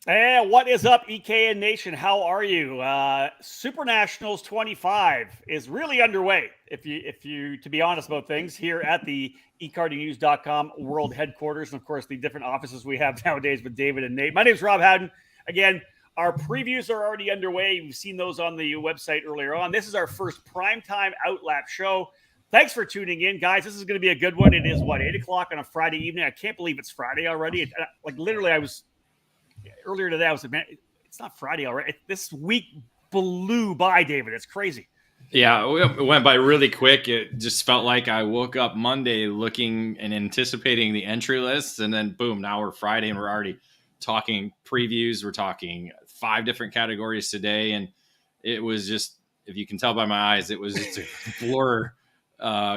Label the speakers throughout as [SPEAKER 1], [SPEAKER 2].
[SPEAKER 1] Hey, what is up, EKN Nation? How are you? SuperNationals 25 is really underway. If you, to be honest about things, here at the eKartingNews.com world headquarters, and of course the different offices we have nowadays with David and Nate. My name is Rob Howden. Again, our previews are already underway. You've seen those on the website earlier on. This is our first primetime OutLap show. Thanks for tuning in, guys. This is going to be a good one. It is 8 o'clock on a Friday evening. I can't believe it's Friday already. Earlier today, I was like, man, it's not Friday already. This week blew by, David. It's crazy.
[SPEAKER 2] Yeah, it went by really quick. It just felt like I woke up Monday looking and anticipating the entry lists, and then boom, now we're Friday and we're already talking previews. We're talking 5 different categories today, and it was just, if you can tell by my eyes, it was just a blur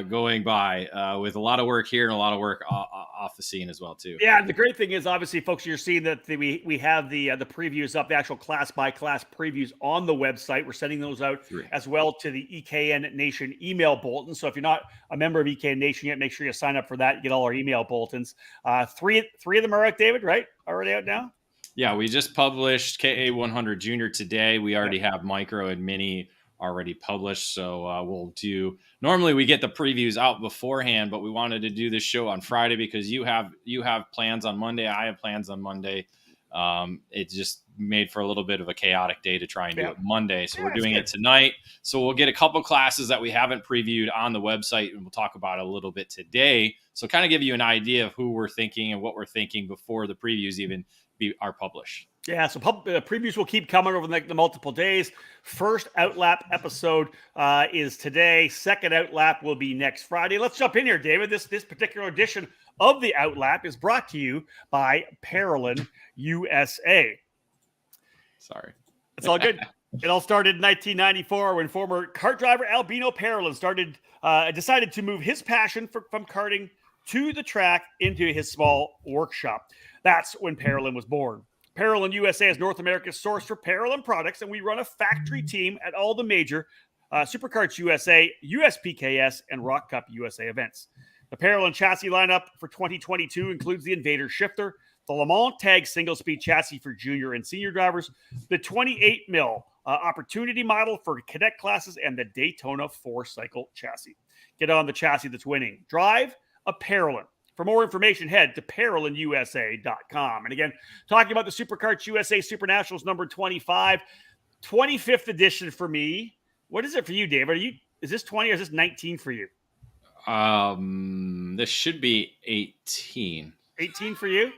[SPEAKER 2] going by with a lot of work here and a lot of work off the scene as well too.
[SPEAKER 1] Yeah, the great thing is, obviously, folks, you're seeing that we have the previews up, the actual class by class previews on the website. We're sending those out as well to the EKN Nation email bulletin. So if you're not a member of EKN Nation yet, make sure you sign up for that. You get all our email bulletins. Three of them are out, David, right? Already out now?
[SPEAKER 2] Yeah, we just published KA100 Junior today. We already have Micro and Mini already published, so we'll do. Normally we get the previews out beforehand, but we wanted to do this show on Friday because you have plans on Monday. I have plans on Monday. It just made for a little bit of a chaotic day to try and do it Monday, so we're doing it tonight. So we'll get a couple classes that we haven't previewed on the website, and we'll talk about it a little bit today. So kind of give you an idea of who we're thinking and what we're thinking before the previews even are published.
[SPEAKER 1] Yeah, so previews will keep coming over the multiple days. First OutLap episode is today. Second OutLap will be next Friday. Let's jump in here, David. This particular edition of the OutLap is brought to you by Parolin USA.
[SPEAKER 2] Sorry.
[SPEAKER 1] It's all good. It all started in 1994 when former kart driver Albino Parolin decided to move his passion from karting to the track into his small workshop. That's when Parolin was born. Parolin USA is North America's source for Parolin products, and we run a factory team at all the major Superkarts USA, USPKS, and Rock Cup USA events. The Parolin chassis lineup for 2022 includes the Invader Shifter, the Le Mans Tag single-speed chassis for junior and senior drivers, the 28mm Opportunity model for cadet classes, and the Daytona 4-cycle chassis. Get on the chassis that's winning. Drive a Parolin. For more information, head to ParolinUSA.com. And again, talking about the Superkarts USA SuperNationals number 25, 25th edition for me. What is it for you, David? Is this 20 or is this 19 for you?
[SPEAKER 2] This should be 18.
[SPEAKER 1] 18 for you?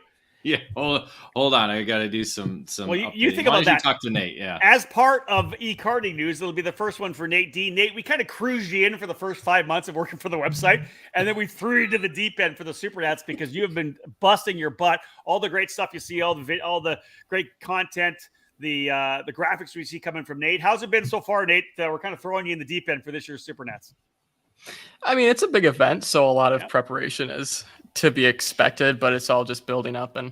[SPEAKER 2] Yeah, hold on. I got to do some.
[SPEAKER 1] Well, you think about that.
[SPEAKER 2] You talk to Nate, yeah.
[SPEAKER 1] As part of eKarting News, it'll be the first one for Nate D. Nate, we kind of cruised you in for the first 5 months of working for the website, and then we threw you to the deep end for the SuperNats because you have been busting your butt. All the great stuff you see, all the great content, the graphics we see coming from Nate. How's it been so far, Nate? We're kind of throwing you in the deep end for this year's SuperNats.
[SPEAKER 3] I mean, it's a big event, so a lot of preparation is to be expected, but it's all just building up and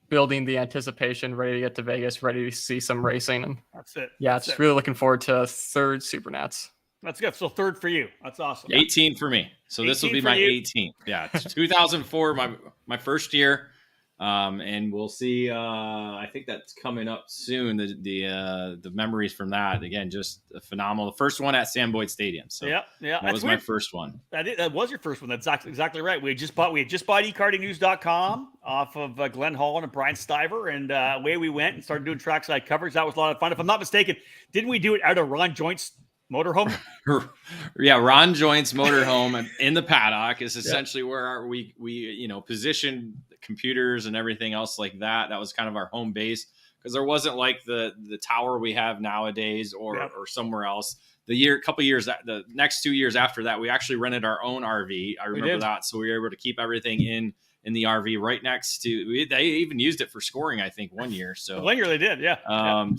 [SPEAKER 3] building the anticipation, ready to get to Vegas, ready to see some racing. And
[SPEAKER 1] that's it.
[SPEAKER 3] Yeah, just really looking forward to third SuperNats.
[SPEAKER 1] That's good. So third for you. That's awesome.
[SPEAKER 2] 18 for me. So this will be my 18th. Yeah, it's 2004, my first year. And we'll see. I think that's coming up soon. The memories from that, again, just phenomenal. The first one at Sam Boyd Stadium. So
[SPEAKER 1] yeah,
[SPEAKER 2] that was my first one.
[SPEAKER 1] That was your first one. That's exactly right. We had just bought eKartingNews.com off of Glenn Holland and Brian Stiver, and away we went and started doing trackside coverage. That was a lot of fun. If I'm not mistaken, didn't we do it out of Ron Joint's motorhome?
[SPEAKER 2] Yeah, Ron Joint's motorhome in the paddock is essentially where we positioned computers and everything else like that. That was kind of our home base because there wasn't like the tower we have nowadays or somewhere else. The next 2 years after that, we actually rented our own RV. I remember that. So we were able to keep everything in the RV right next to. They even used it for scoring, I think, one year. So
[SPEAKER 1] one year they did,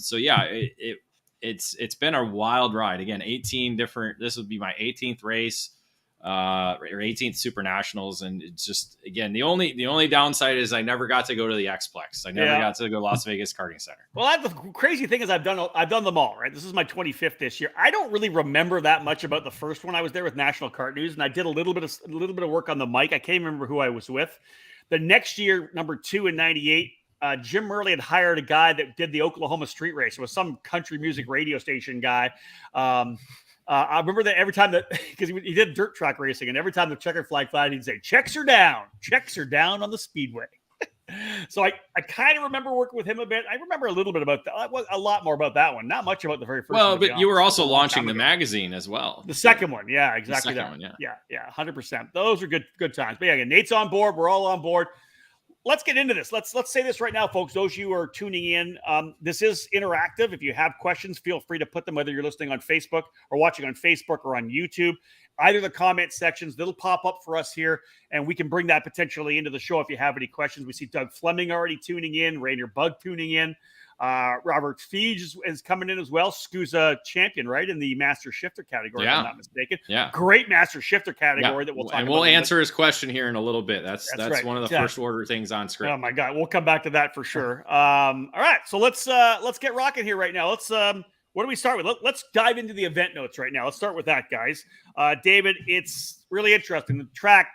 [SPEAKER 2] So yeah, it's been a wild ride. Again, 18 different. This would be my 18th race. Or 18th SuperNationals, and it's just, again, the only downside is I never got to go to the Xplex. I never got to go to Las Vegas Karting Center.
[SPEAKER 1] Well, the crazy thing is I've done them all, right? This is my 25th this year. I don't really remember that much about the first one. I was there with National Kart News, and I did a little bit of work on the mic. I can't remember who I was with. The next year, number 2 in 98, Jim Murley had hired a guy that did the Oklahoma street race. It was some country music radio station guy. I remember that every time that, because he did dirt track racing, and every time the checker flag flied, he'd say, checks are down on the speedway. So I kind of remember working with him a bit. I remember a little bit about that, a lot more about that one. Not much about the very first one.
[SPEAKER 2] Well, but you were also launching the magazine as well.
[SPEAKER 1] The second one. Yeah, exactly.
[SPEAKER 2] The second one,
[SPEAKER 1] yeah, 100%. Those are good times. But yeah, Nate's on board. We're all on board. Let's get into this. Let's say this right now, folks. Those of you who are tuning in, this is interactive. If you have questions, feel free to put them, whether you're listening on Facebook or watching on Facebook or on YouTube. Either the comment sections, that'll pop up for us here, and we can bring that potentially into the show if you have any questions. We see Doug Fleming already tuning in, Rainier Bug tuning in. Robert Feege is coming in as well. SKUSA champion, right, in the Master Shifter category, if I'm not mistaken.
[SPEAKER 2] Yeah.
[SPEAKER 1] Great Master Shifter category that we'll talk about.
[SPEAKER 2] And we'll answer his question here in a little bit. That's
[SPEAKER 1] right.
[SPEAKER 2] one of the first order things on script.
[SPEAKER 1] Oh my God. We'll come back to that for sure. All right. So let's get rocking here right now. What do we start with? Let's dive into the event notes right now. Let's start with that, guys. David, it's really interesting. The track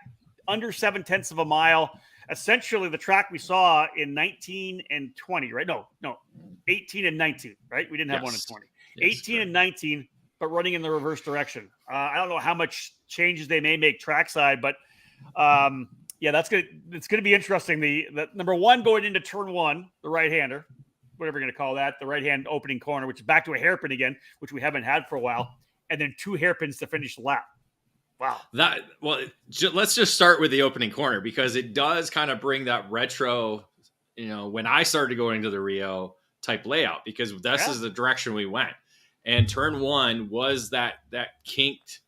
[SPEAKER 1] under 7/10 of a mile. Essentially, the track we saw in 19 and 20, right? No, 18 and 19, right? We didn't have one in 20. Yes, 18 and 19, but running in the reverse direction. I don't know how much changes they may make trackside, but it's gonna be interesting. The number one going into turn one, the right-hander, whatever you're gonna call that, the right-hand opening corner, which is back to a hairpin again, which we haven't had for a while, and then 2 hairpins to finish the lap. Wow.
[SPEAKER 2] Let's just start with the opening corner, because it does kind of bring that retro, when I started going to the Rio type layout, because this is the direction we went. And turn one was that kinked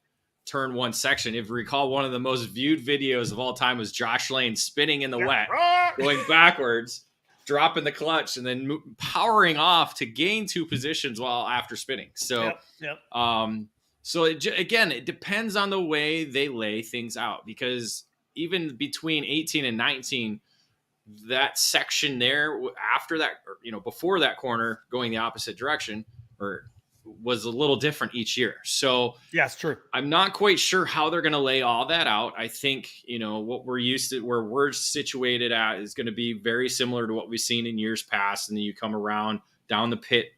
[SPEAKER 2] turn one section. If you recall, one of the most viewed videos of all time was Josh Lane spinning in the wet, going backwards, dropping the clutch, and then powering off to gain 2 positions while after spinning. So, So it depends on the way they lay things out, because even between 18 and 19, that section there after that, before that corner going the opposite direction, was a little different each year. So
[SPEAKER 1] yeah, it's true.
[SPEAKER 2] I'm not quite sure how they're going to lay all that out. I think, what we're used to, where we're situated at, is going to be very similar to what we've seen in years past. And then you come around down the pit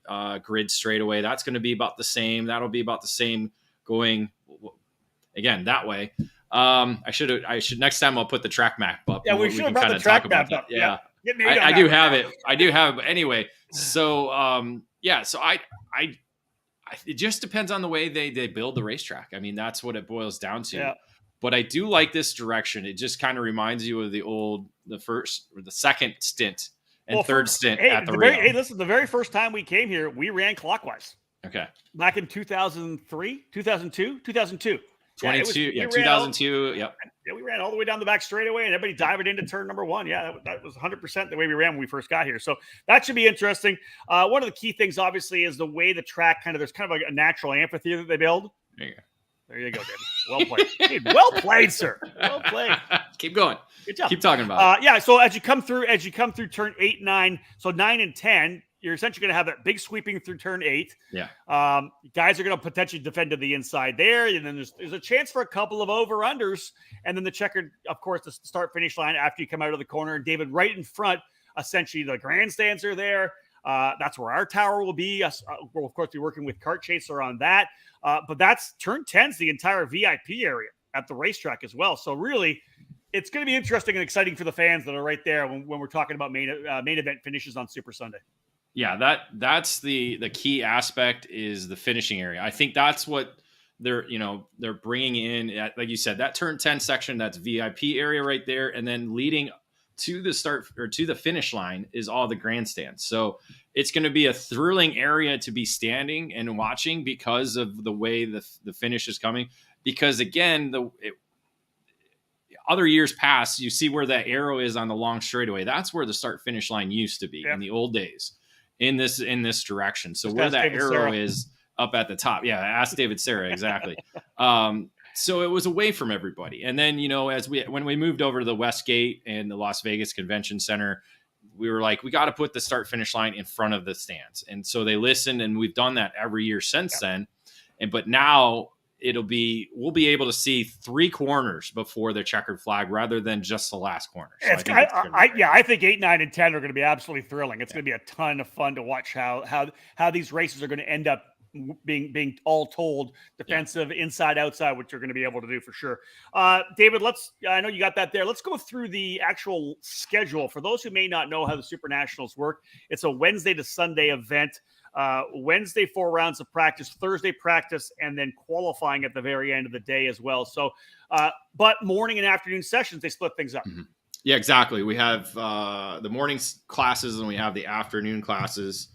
[SPEAKER 2] grid straightaway. That's going to be about the same. That'll be about the same going again that way. I should next time I'll put the track map up.
[SPEAKER 1] Yeah, we should have brought the track map up.
[SPEAKER 2] Yeah. I do have it. But anyway, so so I it just depends on the way they build the racetrack. I mean, that's what it boils down to. Yeah. But I do like this direction. It just kind of reminds you of the first or the second stint and third stint at the Rio.
[SPEAKER 1] Hey, listen, the very first time we came here, we ran clockwise.
[SPEAKER 2] Okay.
[SPEAKER 1] Back in 2003, 2002.
[SPEAKER 2] 2002, 2002. Yep.
[SPEAKER 1] Yeah, we ran all the way down the back straightaway, and everybody dived into turn number one. Yeah, that was 100% the way we ran when we first got here. So that should be interesting. One of the key things, obviously, is the way the track there's kind of like a natural amphitheater that they build. There you go, David. Well played. Hey, well played, sir. Well played.
[SPEAKER 2] Keep going.
[SPEAKER 1] Good job.
[SPEAKER 2] Keep talking about
[SPEAKER 1] it. So as you come through turn 8, 9, so 9 and 10, you're essentially going to have that big sweeping through turn 8.
[SPEAKER 2] Yeah.
[SPEAKER 1] Guys are going to potentially defend to the inside there. And then there's a chance for a couple of over-unders. And then the checkered, of course, the start-finish line after you come out of the corner. And David, right in front, essentially the grandstands are there. That's where our tower will be. We'll, of course, be working with Kart Chaser on that. But that's turn 10's the entire VIP area at the racetrack as well. So really, it's going to be interesting and exciting for the fans that are right there when we're talking about main event finishes on Super Sunday.
[SPEAKER 2] Yeah, that's the key aspect, is the finishing area. I think that's what they're bringing in, like you said, that turn 10 section, that's VIP area right there, and then leading to the start or to the finish line is all the grandstands. So it's going to be a thrilling area to be standing and watching because of the way the finish is coming. Because again, other years past, you see where that arrow is on the long straightaway. That's where the start finish line used to be in the old days. In this direction. So where that arrow is up at the top. Yeah, ask David Serra, exactly. So it was away from everybody. And then, when we moved over to the West Gate and the Las Vegas Convention Center, we were like, we got to put the start finish line in front of the stands. And so they listened, and we've done that every year since then. But now we'll be able to see 3 corners before the checkered flag rather than just the last corner. So
[SPEAKER 1] I think 8, 9, and 10 are going to be absolutely thrilling. It's going to be a ton of fun to watch how these races are going to end up being all told defensive, inside, outside, which you're going to be able to do for sure. David, I know you got that there. Let's go through the actual schedule. For those who may not know how the Super Nationals work, it's a Wednesday to Sunday event. Wednesday, 4 rounds of practice, Thursday practice, and then qualifying at the very end of the day as well. So, but morning and afternoon sessions, they split things up.
[SPEAKER 2] Mm-hmm. Yeah, exactly. We have the morning classes and we have the afternoon classes.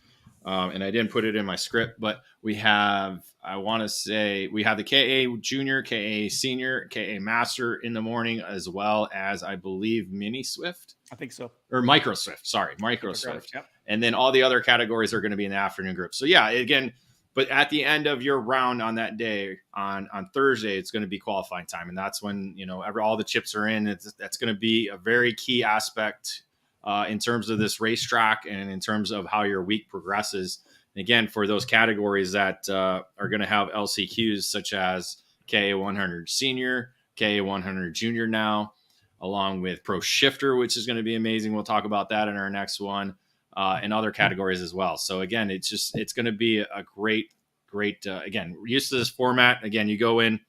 [SPEAKER 2] And I didn't put it in my script, but we have the KA Junior, KA Senior, KA Master in the morning, as well as I believe Mini Swift.
[SPEAKER 1] I think so.
[SPEAKER 2] Or Micro Swift. Sorry, Micro Swift.
[SPEAKER 1] Yep.
[SPEAKER 2] And then all the other categories are going to be in the afternoon group. So yeah, again, but at the end of your round on that day, on Thursday, it's going to be qualifying time. And that's when, all the chips are in. That's going to be a very key aspect in terms of this racetrack and in terms of how your week progresses. And again, for those categories that are going to have LCQs, such as KA100 Senior, KA100 Junior now, along with Pro Shifter, which is going to be amazing. We'll talk about that in our next one, and other categories as well. So again, it's going to be a great, again, we're used to this format. Again, you go in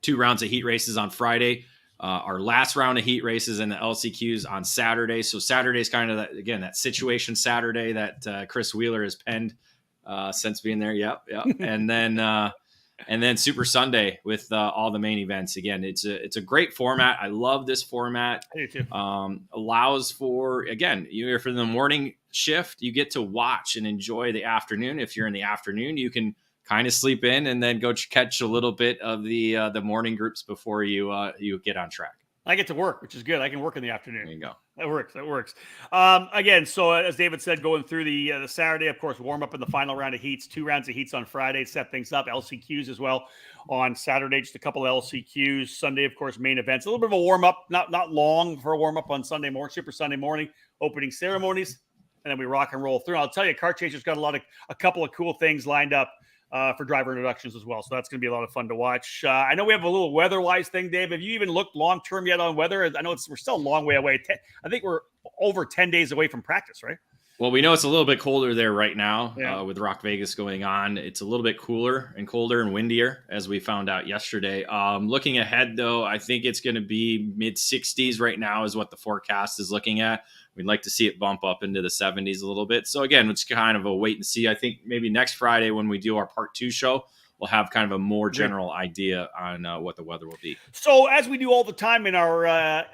[SPEAKER 2] 2 rounds of heat races on Friday. Our last round of heat races and the LCQs on Saturday. So Saturday's kind of that situation Saturday that Chris Wheeler has penned since being there. Yep. And then Super Sunday with all the main events. Again, it's a great format. I love this format.
[SPEAKER 1] I do too.
[SPEAKER 2] Allows for, again, you're for the morning shift, you get to watch and enjoy the afternoon. If you're in the afternoon, you can kind of sleep in and then go catch a little bit of the morning groups before you get on track.
[SPEAKER 1] I get to work, which is good. I can work in the afternoon.
[SPEAKER 2] There you go.
[SPEAKER 1] That works. Again, so as David said, going through the Saturday, of course, warm up in the final round of heats, 2 rounds of heats on Friday, set things up. LCQs as well on Saturday, just a couple of LCQs. Sunday, of course, main events. A little bit of a warm up, not long for a warm up on Sunday morning, Super Sunday morning, opening ceremonies, and then we rock and roll through. I'll tell you, Kart Chaser's got a couple of cool things lined up for driver introductions as well. So that's going to be a lot of fun to watch. I know we have a little weather-wise thing, Dave. Have you even looked long-term yet on weather? I know we're still a long way away. I think we're over 10 days away from practice, right?
[SPEAKER 2] Well, we know it's a little bit colder there right now with Rock Vegas going on. It's a little bit cooler and colder and windier, as we found out yesterday. Looking ahead, though, I think it's going to be mid-60s right now is what the forecast is looking at. We'd like to see it bump up into the 70s a little bit. So, again, it's kind of a wait and see. I think maybe next Friday when we do our part 2 show, we'll have kind of a more general idea on what the weather will be. So
[SPEAKER 1] as we do all the time in our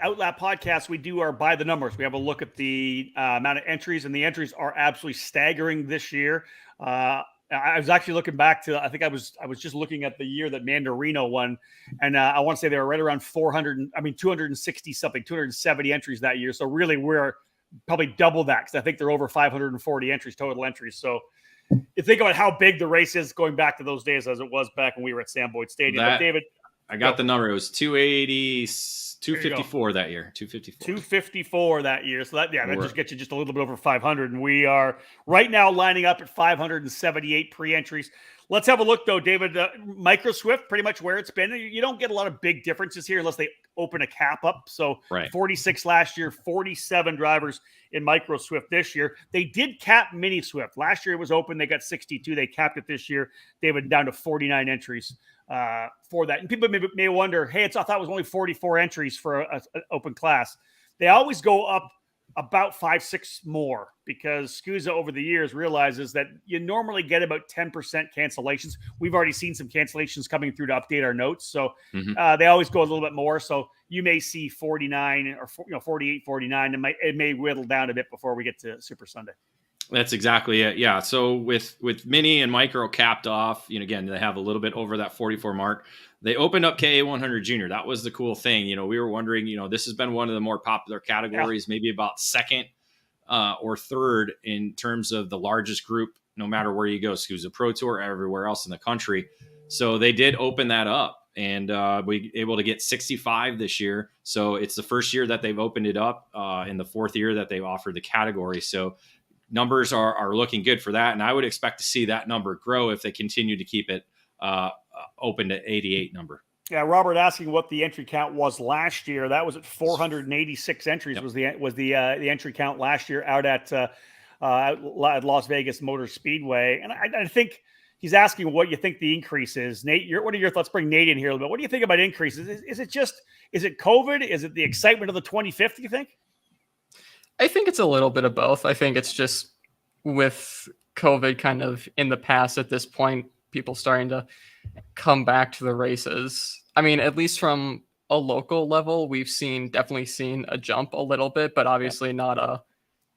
[SPEAKER 1] OutLap podcast, we do our by the numbers. We have a look at the amount of entries, and the entries are absolutely staggering this year. I was actually looking back to, I think I was just looking at the year that Mandarino won, and I want to say they were right around 260 something, 270 entries that year. So really we're probably double that, because I think they're over 540 entries, total entries. So you think about how big the race is going back to those days as it was back when we were at Sam Boyd Stadium. But David,
[SPEAKER 2] I got the number. It was 254 that year. 254
[SPEAKER 1] that year. So that just gets you just a little bit over 500. And we are right now lining up at 578 pre-entries. Let's have a look, though, David. Micro Swift, pretty much where it's been. You don't get a lot of big differences here unless they open a cap up. So 46 last year, 47 drivers in Micro Swift this year. They did cap Mini Swift. Last year it was open. They got 62. They capped it this year, David, down to 49 entries for that. And people may wonder, hey, I thought it was only 44 entries for an open class. They always go up about 5-6 more, because SKUSA over the years realizes that you normally get about 10% cancellations. We've already seen some cancellations coming through to update our notes. So they always go a little bit more. So you may see 49 or 48, 49. It may whittle down a bit before we get to Super Sunday.
[SPEAKER 2] That's exactly it. Yeah. So with Mini and Micro capped off, again, they have a little bit over that 44 mark. They opened up KA100 Junior. That was the cool thing. We were wondering, this has been one of the more popular categories, maybe about second or third in terms of the largest group, no matter where you go, SKUSA Pro Tour, everywhere else in the country. So they did open that up, and we able to get 65 this year. So it's the first year that they've opened it up, in the 4th year that they've offered the category. So numbers are looking good for that. And I would expect to see that number grow if they continue to keep it open to 88 number.
[SPEAKER 1] Yeah, Robert asking what the entry count was last year. That was at 486 entries. Yep. was the entry count last year out at Las Vegas Motor Speedway. And I think he's asking what you think the increase is. Nate, what are your thoughts? Bring Nate in here a little bit. What do you think about increases? Is it COVID? Is it the excitement of the 25th, you think?
[SPEAKER 3] I think it's a little bit of both. I think it's just with COVID kind of in the past at this point, people starting to come back to the races. I mean, at least from a local level, we've definitely seen a jump a little bit, but obviously not a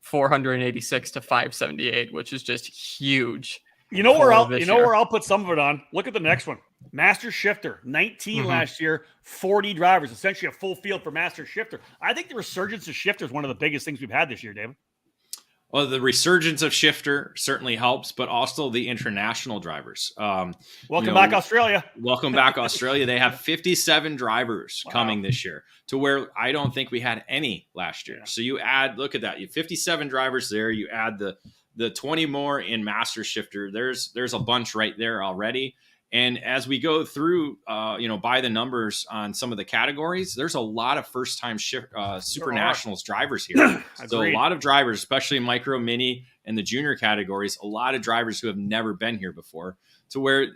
[SPEAKER 3] 486 to 578, which is just huge.
[SPEAKER 1] You know where I'll put some of it on. Look at the next one. Master Shifter, 19 last year, 40 drivers, essentially a full field for Master Shifter. I think the resurgence of Shifter is one of the biggest things we've had this year, David.
[SPEAKER 2] Well, the resurgence of Shifter certainly helps, but also the international drivers.
[SPEAKER 1] Welcome back, Australia.
[SPEAKER 2] Welcome back, Australia. They have 57 drivers coming this year, to where I don't think we had any last year. Yeah. So you add, look at that, you have 57 drivers there. You add the 20 more in Master Shifter. There's a bunch right there already. And as we go through, by the numbers on some of the categories, there's a lot of first-time SuperNationals drivers here. So a lot of drivers, especially micro, mini, and the junior categories, a lot of drivers who have never been here before, to where,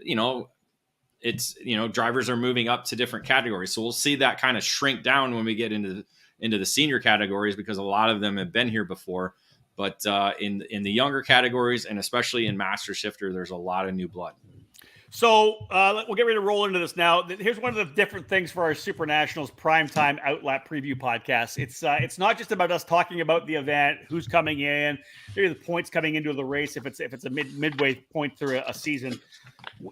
[SPEAKER 2] drivers are moving up to different categories. So we'll see that kind of shrink down when we get into the senior categories, because a lot of them have been here before. But in the younger categories, and especially in Master Shifter, there's a lot of new blood.
[SPEAKER 1] So we'll get ready to roll into this now. Here's one of the different things for our SuperNationals primetime OutLap preview podcast. It's not just about us talking about the event, who's coming in, maybe the points coming into the race if it's a midway point through a season.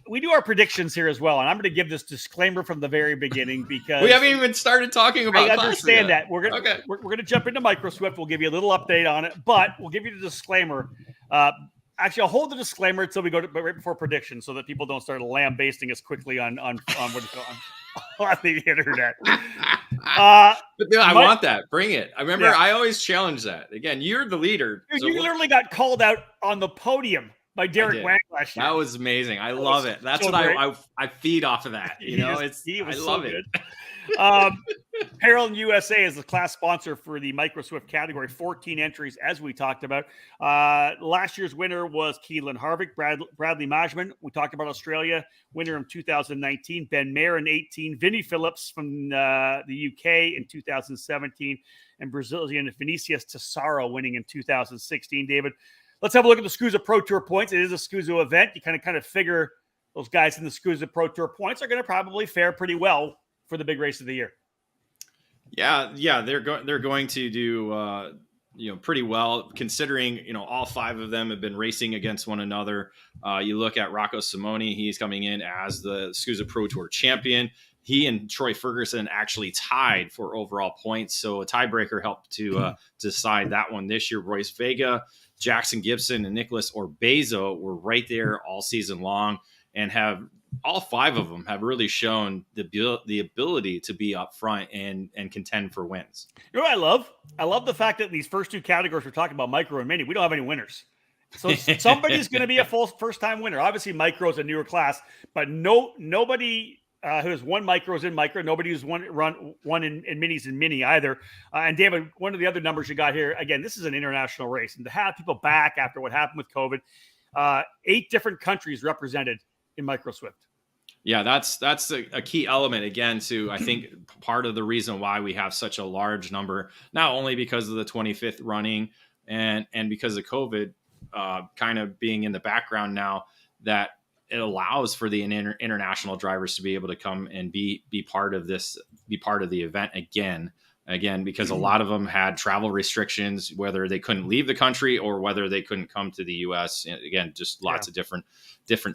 [SPEAKER 1] We do our predictions here as well, and I'm going to give this disclaimer from the very beginning because
[SPEAKER 2] we haven't even started talking about.
[SPEAKER 1] I understand that we're gonna jump into Micro Swift. We'll give you a little update on it, but we'll give you the disclaimer. Actually, I'll hold the disclaimer until we go to right before predictions, so that people don't start lambasting us quickly on on the internet.
[SPEAKER 2] But no, I want that. Bring it. I remember I always challenge that. Again, you're the leader.
[SPEAKER 1] Dude, you literally got called out on the podium by Derek Wang last year.
[SPEAKER 2] That was amazing. I love it. That's so what I feed off of that. I love it.
[SPEAKER 1] Parallel USA is the class sponsor for the Micro Swift category. 14 entries, as we talked about. Last year's winner was Keelan Harvick, Bradley Majman. We talked about Australia, winner in 2019. Ben Mayer in 18. Vinnie Phillips from the UK in 2017. And Brazilian Vinicius Tessaro winning in 2016. David, let's have a look at the SKUSA Pro Tour points. It is a SKUSA event. You kind of figure those guys in the SKUSA Pro Tour points are going to probably fare pretty well for the big race of the year.
[SPEAKER 2] Yeah, they're going to do pretty well, considering all five of them have been racing against one another. You look at Rocco Simoni; he's coming in as the SKUSA Pro Tour champion. He and Troy Ferguson actually tied for overall points, so a tiebreaker helped to decide that one this year. Royce Vega, Jackson Gibson, and Nicholas Orbezo were right there all season long, and all five of them have really shown the ability to be up front and contend for wins.
[SPEAKER 1] You know what I love? I love the fact that in these first two categories we're talking about, micro and mini, we don't have any winners. So somebody's going to be a first-time winner. Obviously, micro is a newer class, but nobody who has won micros in micro, nobody who's won in minis in mini either. And David, one of the other numbers you got here, again, this is an international race, and to have people back after what happened with COVID, 8 different countries represented in Micro Swift.
[SPEAKER 2] Yeah, that's a key element, again, to, I think, part of the reason why we have such a large number, not only because of the 25th running and because of COVID kind of being in the background now, that it allows for the international drivers to be able to come and be part of this, be part of the event again, because a lot of them had travel restrictions, whether they couldn't leave the country or whether they couldn't come to the US. Again, just lots of different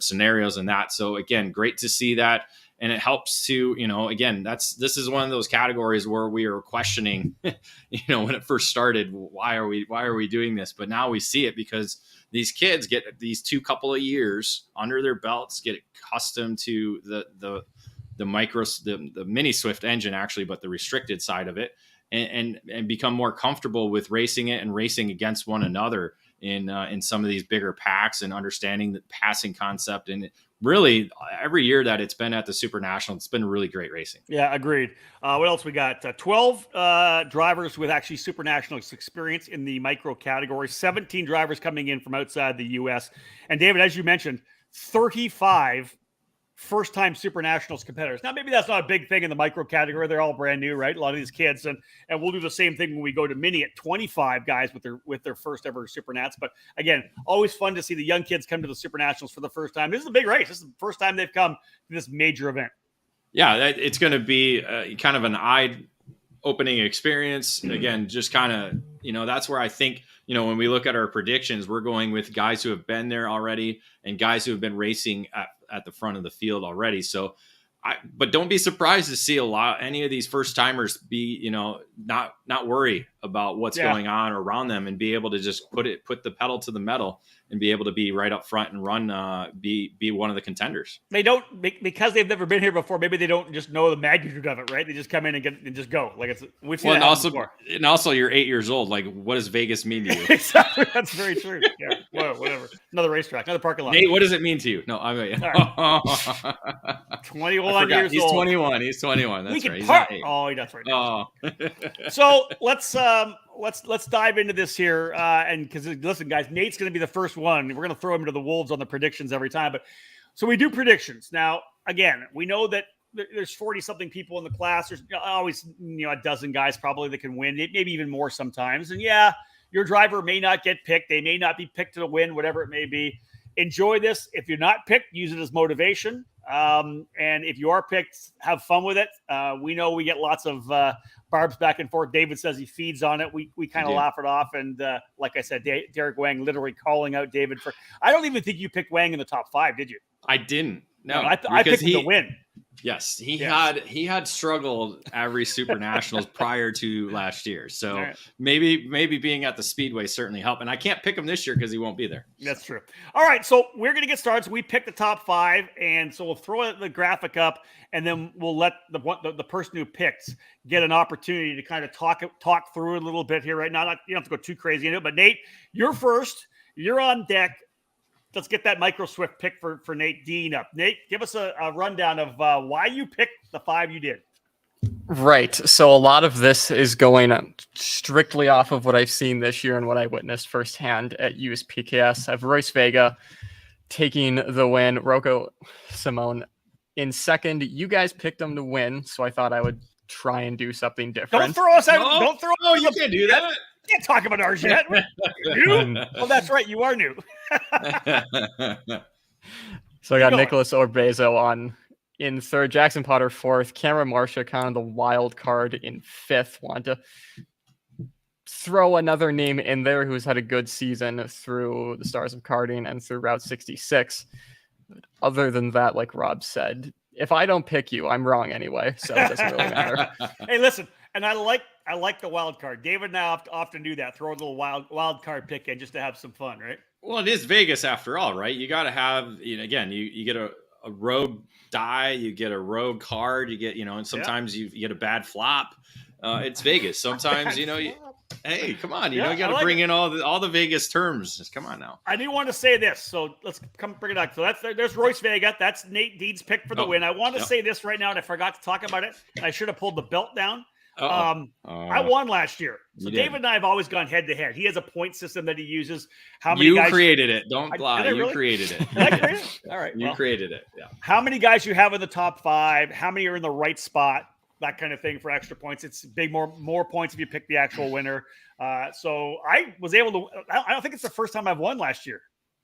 [SPEAKER 2] scenarios in that. So again, great to see that. And it helps to, again, this is one of those categories where we are questioning, when it first started, why are we doing this? But now we see it because these kids get these couple of years under their belts, get accustomed to the mini Swift engine, actually, but the restricted side of it, and become more comfortable with racing it and racing against one another in some of these bigger packs, and understanding the passing concept and really every year that it's been at the Super National, it's been really great racing.
[SPEAKER 1] Yeah, agreed. What else we got? 12 drivers with actually Super Nationals experience in the micro category, 17 drivers coming in from outside the U.S. And David, as you mentioned, 35 first-time Super Nationals competitors. Now, maybe that's not a big thing in the micro category. They're all brand new, right? A lot of these kids, and we'll do the same thing when we go to mini at 25 guys with their first ever Super Nats. But again, always fun to see the young kids come to the Super Nationals for the first time. This is a big race. This is the first time they've come to this major event.
[SPEAKER 2] Yeah, it's going to be kind of an eye-opening experience. Again, just kind of, that's where I think, when we look at our predictions, we're going with guys who have been there already and guys who have been racing at the front of the field already. So, but don't be surprised to see any of these first timers be, not worry about what's going on around them and be able to just put the pedal to the metal and be able to be right up front and run, be one of the contenders.
[SPEAKER 1] They don't, because they've never been here before. Maybe they don't just know the magnitude of it, right? They just come in and just go. Like we've seen that before.
[SPEAKER 2] And also you're 8 years old. Like, what does Vegas mean to you?
[SPEAKER 1] Exactly. That's very true. Yeah. Whatever. Another racetrack, another parking lot.
[SPEAKER 2] Nate, what does it mean to you? No, I'm
[SPEAKER 1] right. 21 years
[SPEAKER 2] He's
[SPEAKER 1] old.
[SPEAKER 2] 21. He's 21. That's right. He's
[SPEAKER 1] not
[SPEAKER 2] 8.
[SPEAKER 1] Oh, that's right.
[SPEAKER 2] Oh.
[SPEAKER 1] So let's dive into this here, and because listen, guys, Nate's going to be the first one. We're going to throw him to the wolves on the predictions every time, but so we do predictions. Now, again, we know that there's 40 something people in the class. There's always a dozen guys probably that can win, maybe even more sometimes. And yeah, your driver may not get picked. They may not be picked to win, whatever it may be. Enjoy this. If you're not picked, use it as motivation. And if you are picked, have fun with it. We know we get lots of barbs back and forth. David says he feeds on it. We kind of laugh it off. And like I said, Derek Wang literally calling out David for. I don't even think you picked Wang in the top 5, did you?
[SPEAKER 2] I didn't. No,
[SPEAKER 1] I picked him to win.
[SPEAKER 2] Yes, he had struggled every Super Nationals prior to last year. So maybe being at the Speedway certainly helped. And I can't pick him this year because he won't be there.
[SPEAKER 1] That's true. All right, so we're going to get started. So we picked the top 5, and so we'll throw the graphic up, and then we'll let the person who picks get an opportunity to kind of talk through it a little bit here right now. You don't have to go too crazy into it, but Nate, you're first. You're on deck. Let's get that micro swift pick for Nate Dean up. Nate, give us a rundown of why you picked the 5 you did.
[SPEAKER 3] Right. So a lot of this is going strictly off of what I've seen this year and what I witnessed firsthand at USPKS. I have Royce Vega taking the win, Rocco Simone in second. You guys picked him to win, so I thought I would try and do something different.
[SPEAKER 1] Don't throw us out. No. Don't throw.
[SPEAKER 2] Oh, you can't do that.
[SPEAKER 1] Can't talk about ours yet. New? Oh, that's right. You are new.
[SPEAKER 3] So I got Nicholas Orbezo in third, Jackson Potter fourth, Cameron Marcia kind of the wild card in fifth. Want to throw another name in there who's had a good season through the Stars of Karting and through Route 66. Other than that, like Rob said, if I don't pick you, I'm wrong anyway, so it doesn't really matter.
[SPEAKER 1] Hey, listen, and I like the wild card. David and I often do that, throw a little wild card pick in just to have some fun, right?
[SPEAKER 2] Well, it is Vegas after all, right? You got to have, again, you get a rogue die, you get a rogue card, you get, and sometimes you get a bad flop. It's Vegas. Sometimes, hey, come on, you got to bring in all the Vegas terms. Just come on now.
[SPEAKER 1] I do want to say this, so let's bring it up. So there's Royce Vega. That's Nate Dean's pick for the win. I want to say this right now, and I forgot to talk about it. I should have pulled the belt down. I won last year. So David and I have always gone head to head. He has a point system that he uses. How many guys
[SPEAKER 2] created it? Don't lie. You created it.
[SPEAKER 1] Did I create it? All right.
[SPEAKER 2] You created it. Yeah.
[SPEAKER 1] How many guys you have in the top 5? How many are in the right spot? That kind of thing for extra points. It's big, more points if you pick the actual winner. So I was able to. I don't think it's the first time I've won last year.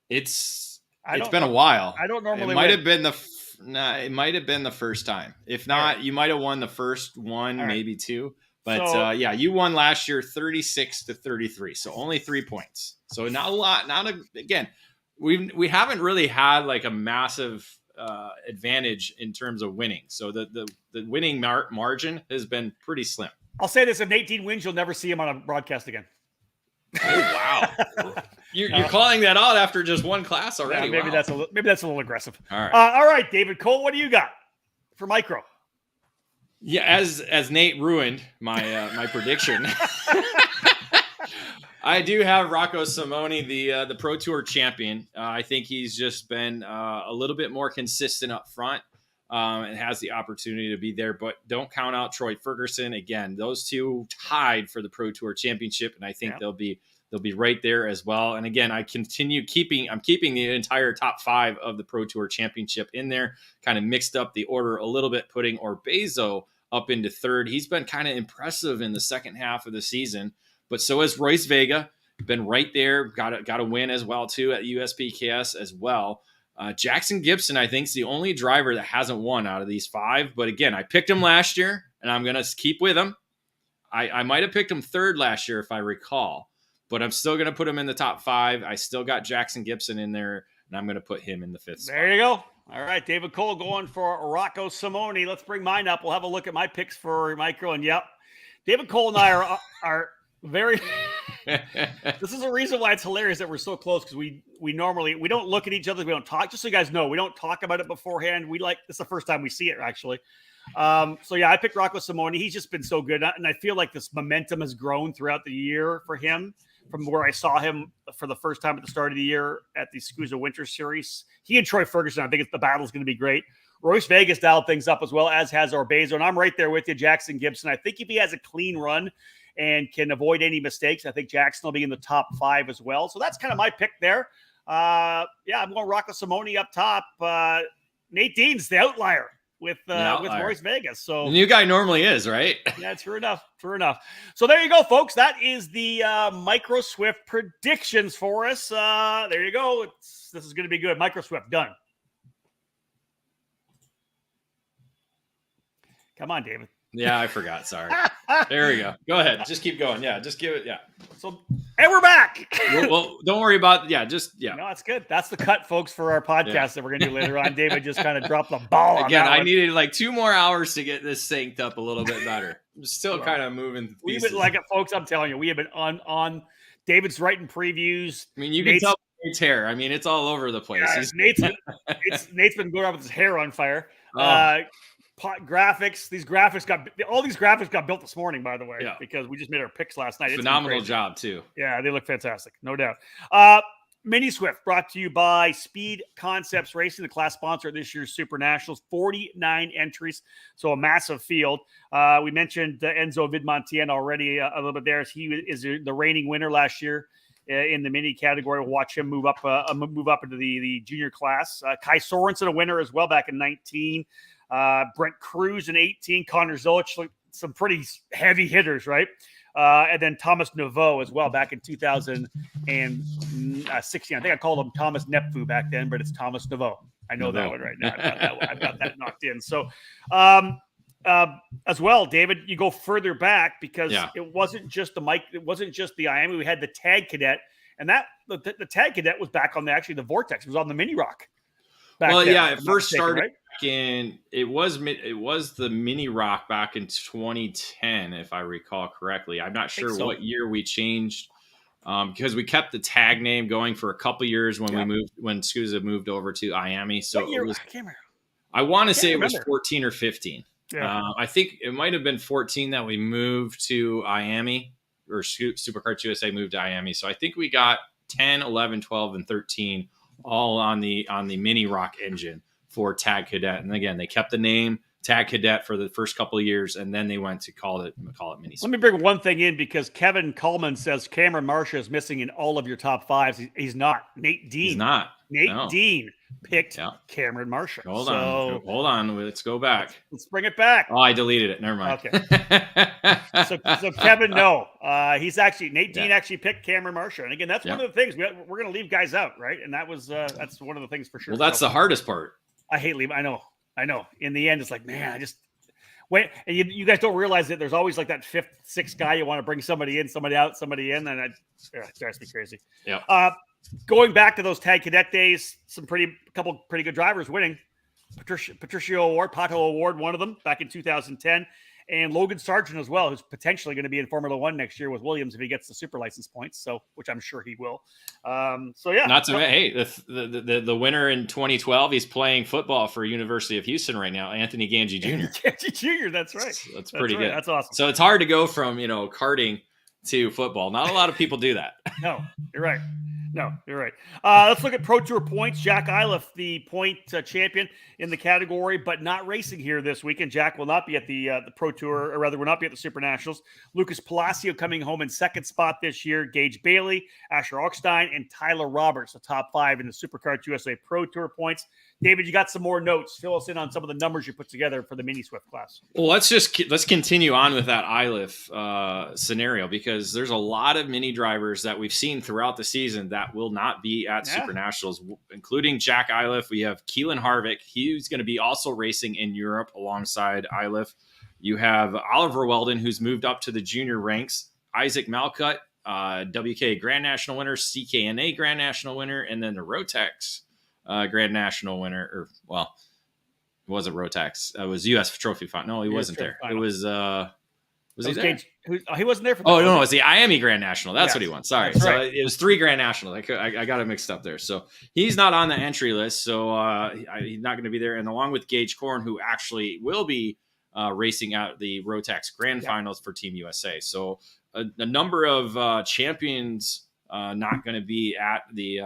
[SPEAKER 2] It's been a while.
[SPEAKER 1] I don't normally.
[SPEAKER 2] It might have been it might have been the first time. If not, you might have won the first one, maybe 2. But you won last year 36-33. So only 3 points. So not a lot. Again, we haven't really had like a massive advantage in terms of winning. So the winning margin has been pretty slim.
[SPEAKER 1] I'll say this: if 18 wins, you'll never see him on a broadcast again.
[SPEAKER 2] Oh wow! You're calling that out after just one class already.
[SPEAKER 1] Yeah, maybe that's a little aggressive.
[SPEAKER 2] All right,
[SPEAKER 1] all right, David Cole, what do you got for micro?
[SPEAKER 2] Yeah, as Nate ruined my prediction. I do have Rocco Simone, the Pro Tour champion. I think he's just been a little bit more consistent up front and has the opportunity to be there. But don't count out Troy Ferguson. Again, those two tied for the Pro Tour championship, and I think they'll be right there as well. And again, I'm keeping the entire top 5 of the Pro Tour championship in there. Kind of mixed up the order a little bit, putting Orbezo up into 3rd. He's been kind of impressive in the second half of the season. But so has Royce Vega, been right there, got a win as well too at USPKS as well. Jackson Gibson, I think, is the only driver that hasn't won out of these 5. But again, I picked him last year, and I'm going to keep with him. I might have picked him 3rd last year if I recall, but I'm still going to put him in the top 5. I still got Jackson Gibson in there, and I'm going to put him in the 5th spot.
[SPEAKER 1] There you go. All right, David Cole going for Rocco Simone. Let's bring mine up. We'll have a look at my picks for micro, and David Cole and I are very this is a reason why it's hilarious that we're so close, because we normally don't look at each other, we don't talk. Just so you guys know, we don't talk about it beforehand. This is the first time we see it, actually. I picked Rocco Simone. He's just been so good, and I feel like this momentum has grown throughout the year for him from where I saw him for the first time at the start of the year at the SKUSA Winter Series. He and Troy Ferguson, I think the battle's going to be great. Royce Vegas dialed things up as well, as has Orbezo, and I'm right there with you, Jackson Gibson. I think if he has a clean run and can avoid any mistakes, I think Jackson will be in the top 5 as well. So that's kind of my pick there. I'm going Rocco Simone up top. Nate Dean's the outlier with Royce Vegas. So
[SPEAKER 2] the new guy normally is, right?
[SPEAKER 1] Yeah, true enough. So there you go, folks. That is the Micro Swift predictions for us. There you go. This is going to be good. Micro Swift done. Come on, David.
[SPEAKER 2] Yeah, I forgot. Sorry. There we go. Go ahead. Just keep going. Yeah, just give it. Yeah.
[SPEAKER 1] And we're back.
[SPEAKER 2] well, don't worry about. Yeah,
[SPEAKER 1] No, that's good. That's the cut, folks, for our podcast that we're going to do later on. David just kind of dropped the ball.
[SPEAKER 2] Again, I needed like 2 more hours to get this synced up a little bit better. I'm still kind of moving.
[SPEAKER 1] We've been like it, folks. I'm telling you, we have been on. David's writing previews.
[SPEAKER 2] I mean, you can tell Nate's hair. I mean, it's all over the place.
[SPEAKER 1] Yeah, Nate's been going around with his hair on fire. Graphics. These graphics got built this morning, by the way, because we just made our picks last night.
[SPEAKER 2] Phenomenal job too.
[SPEAKER 1] Yeah, they look fantastic, no doubt. Mini Swift brought to you by Speed Concepts Racing, the class sponsor of this year's Super Nationals. 49 entries, so a massive field. We mentioned Enzo Vidmontien already a little bit there. He is the reigning winner last year in the mini category. We'll watch him move up into the junior class. Kai Sorensen, a winner as well back in 19. Brent Cruz in 18, Connor Zolich, some pretty heavy hitters, right? And then Thomas Nouveau as well back in 2016. I think I called him Thomas Nepfu back then, but it's Thomas Nouveau. I know that one right now. I've got that knocked in. So as well, David, you go further back because it wasn't just the IAMI. We had the Tag Cadet, and that the Tag Cadet was back on the Vortex. It was on the Mini Rock.
[SPEAKER 2] It first started in it was the Mini Rock back in 2010, if I recall correctly. I'm not sure what year we changed because we kept the tag name going for a couple years when SKUSA moved over to IAMI. So I want to say it was 14 or 15. Yeah. I think it might have been 14 that we moved to IAMI, or Superkarts USA moved to IAMI. So I think we got 10, 11, 12, and 13 all on the Mini Rock engine for Tag Cadet. And again, they kept the name Tag Cadet for the first couple of years, and then they went to call it Mini.
[SPEAKER 1] Let me bring one thing in, because Kevin Coleman says Cameron Marsha is missing in all of your top 5s. He's not. Nate Dean.
[SPEAKER 2] He's not.
[SPEAKER 1] Nate Dean picked Cameron Marsha.
[SPEAKER 2] Hold on. Let's go back.
[SPEAKER 1] Let's bring it back.
[SPEAKER 2] Oh, I deleted it. Never mind.
[SPEAKER 1] Okay. so Kevin, no. Nate Dean actually picked Cameron Marsha. And again, that's one of the things we're going to leave guys out, right? And that's one of the things for sure.
[SPEAKER 2] Well, that's the hardest part.
[SPEAKER 1] I hate leaving. I know. In the end, it's like, man, I just wait. And you guys don't realize that there's always like that 5th, 6th guy. You want to bring somebody in, somebody out, somebody in. And it drives me crazy.
[SPEAKER 2] Yeah.
[SPEAKER 1] Going back to those Tag Cadet days, couple pretty good drivers winning. Patricio Award, Pato Award, one of them back in 2010. And Logan Sargent as well, who's potentially going to be in Formula One next year with Williams if he gets the super license points. Which I'm sure he will.
[SPEAKER 2] The winner in 2012, he's playing football for University of Houston right now, Anthony Ganji Jr.
[SPEAKER 1] Ganji Jr. That's right.
[SPEAKER 2] That's pretty good.
[SPEAKER 1] That's awesome.
[SPEAKER 2] So it's hard to go from karting to football. Not a lot of people do that.
[SPEAKER 1] No, you're right. No, you're right. Let's look at Pro Tour points. Jack Iliff, the point champion in the category, but not racing here this weekend. Jack will not be at the Pro Tour, or rather, will not be at the SuperNationals. Lucas Palacio coming home in second spot this year. Gage Bailey, Asher Augstein, and Tyler Roberts, the top 5 in the Superkarts USA Pro Tour points. David, you got some more notes. Fill us in on some of the numbers you put together for the Mini Swift class.
[SPEAKER 2] Well, let's continue on with that Iliff scenario, because there's a lot of mini drivers that we've seen throughout the season that will not be at SuperNationals, including Jack Iliff. We have Keelan Harvick. He's going to be also racing in Europe alongside Iliff. You have Oliver Weldon, who's moved up to the junior ranks. Isaac Malcutt, WK Grand National winner, CKNA Grand National winner, and then the Rotex Grand National winner, or well, it wasn't Rotex. It was U.S. Trophy Final. No, he wasn't there. Final. It was he there?
[SPEAKER 1] He wasn't there for.
[SPEAKER 2] Oh no, it was the Miami Grand National. That's what he won. Sorry,
[SPEAKER 1] right.
[SPEAKER 2] So it was 3 Grand Nationals. I got it mixed up there. So he's not on the entry list. So he's not going to be there. And along with Gage Korn, who actually will be racing out the Rotex Grand Finals for Team USA. So a number of champions not going to be at the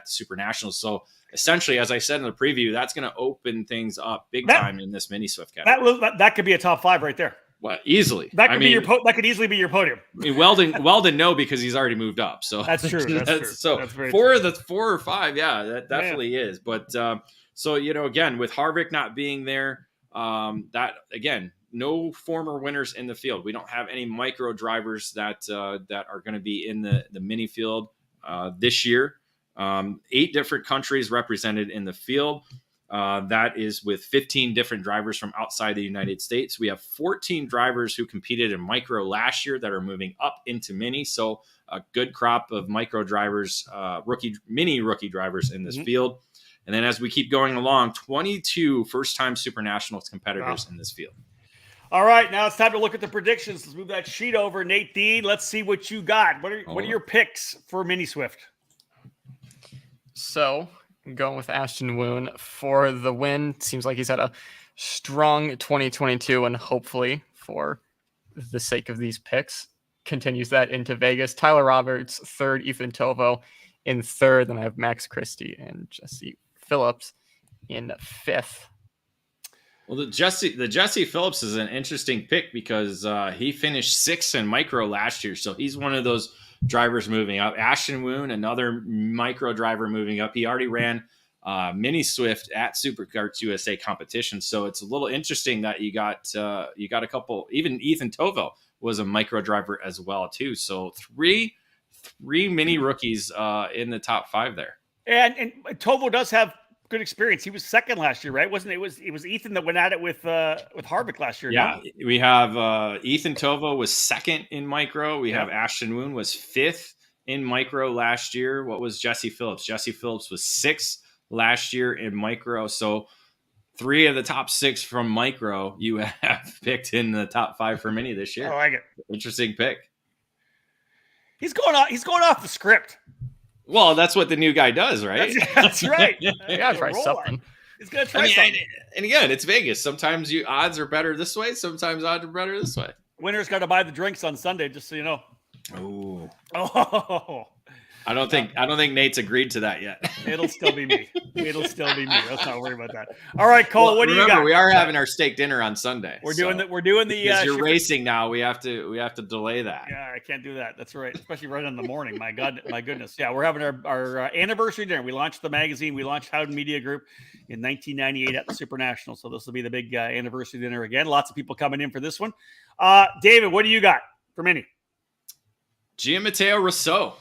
[SPEAKER 2] SuperNationals. So essentially, as I said in the preview, that's going to open things up big time in this mini Swift category.
[SPEAKER 1] That could be a top 5 right there.
[SPEAKER 2] Well, easily.
[SPEAKER 1] That could easily be your podium.
[SPEAKER 2] I mean, Weldon, no, because he's already moved up. So
[SPEAKER 1] that's true. That's true.
[SPEAKER 2] So
[SPEAKER 1] that's very
[SPEAKER 2] for
[SPEAKER 1] true.
[SPEAKER 2] the 4 or 5, that definitely is. But so again, with Harvick not being there, that again, no former winners in the field. We don't have any micro drivers that are going to be in the mini field this year. 8 different countries represented in the field. That is with 15 different drivers from outside the United States. We have 14 drivers who competed in micro last year that are moving up into mini. So a good crop of micro drivers, mini rookie drivers in this field. And then as we keep going along, 22 first-time SuperNationals competitors in this field.
[SPEAKER 1] All right, now it's time to look at the predictions. Let's move that sheet over. Nate Dean, let's see what you got. What are your picks for Mini Swift?
[SPEAKER 3] So, going with Ashton Woon for the win. Seems like he's had a strong 2022, and hopefully, for the sake of these picks, continues that into Vegas. Tyler Roberts, 3rd. Ethan Tovo in 3rd. Then I have Max Christie and Jesse Phillips in 5th.
[SPEAKER 2] Well, the Jesse Phillips is an interesting pick because he finished 6th in micro last year. So he's one of those drivers moving up. Ashton Woon, another micro driver moving up. He already ran Mini Swift at Superkarts USA competition. So it's a little interesting that you got a couple, even Ethan Tovo was a micro driver as well too. So three mini rookies in the top 5 there.
[SPEAKER 1] And Tovo does have good experience. He was 2nd last year, right? Wasn't it? It was Ethan that went at it with Harvick last year.
[SPEAKER 2] Yeah, no? We have Ethan Tovo was 2nd in micro. We have Ashton Woon was 5th in micro last year. What was Jesse Phillips? Jesse Phillips was 6th last year in micro. So 3 of the top 6 from micro you have picked in the top 5 for mini this year.
[SPEAKER 1] I like it.
[SPEAKER 2] Interesting pick.
[SPEAKER 1] He's going off the script.
[SPEAKER 2] Well, that's what the new guy does, right?
[SPEAKER 1] That's right.
[SPEAKER 3] You gotta try something.
[SPEAKER 1] He's gonna try something.
[SPEAKER 2] And again, it's Vegas. Sometimes odds are better this way. Sometimes odds are better this way.
[SPEAKER 1] Winner's got to buy the drinks on Sunday, just so you know. Oh. I don't think
[SPEAKER 2] Nate's agreed to that yet.
[SPEAKER 1] It'll still be me. Let's not worry about that. All right, Cole. What do you got?
[SPEAKER 2] We are having our steak dinner on Sunday.
[SPEAKER 1] We're doing the.
[SPEAKER 2] Because you're racing now. We have to delay that.
[SPEAKER 1] Yeah, I can't do that. That's right. Especially right in the morning. My goodness. Yeah, we're having our anniversary dinner. We launched the magazine. We launched Howden Media Group in 1998 at the SuperNationals. So this will be the big anniversary dinner again. Lots of people coming in for this one. David, what do you got for mini?
[SPEAKER 2] Gianmatteo Rousseau,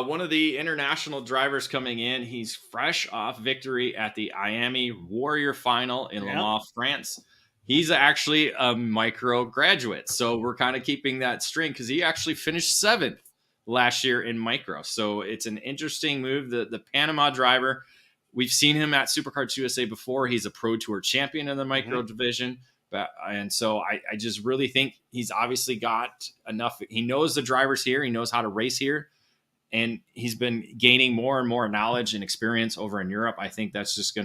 [SPEAKER 2] one of the international drivers coming in. He's fresh off victory at the Miami Warrior Final in Le Mans, France. He's actually a micro graduate. So we're kind of keeping that string because he actually finished 7th last year in micro. So it's an interesting move. The Panama driver, we've seen him at Superkarts USA before. He's a Pro Tour champion in the micro division. And so I just really think he's obviously got enough. He knows the drivers here. He knows how to race here. And he's been gaining more and more knowledge and experience over in Europe. I think that's just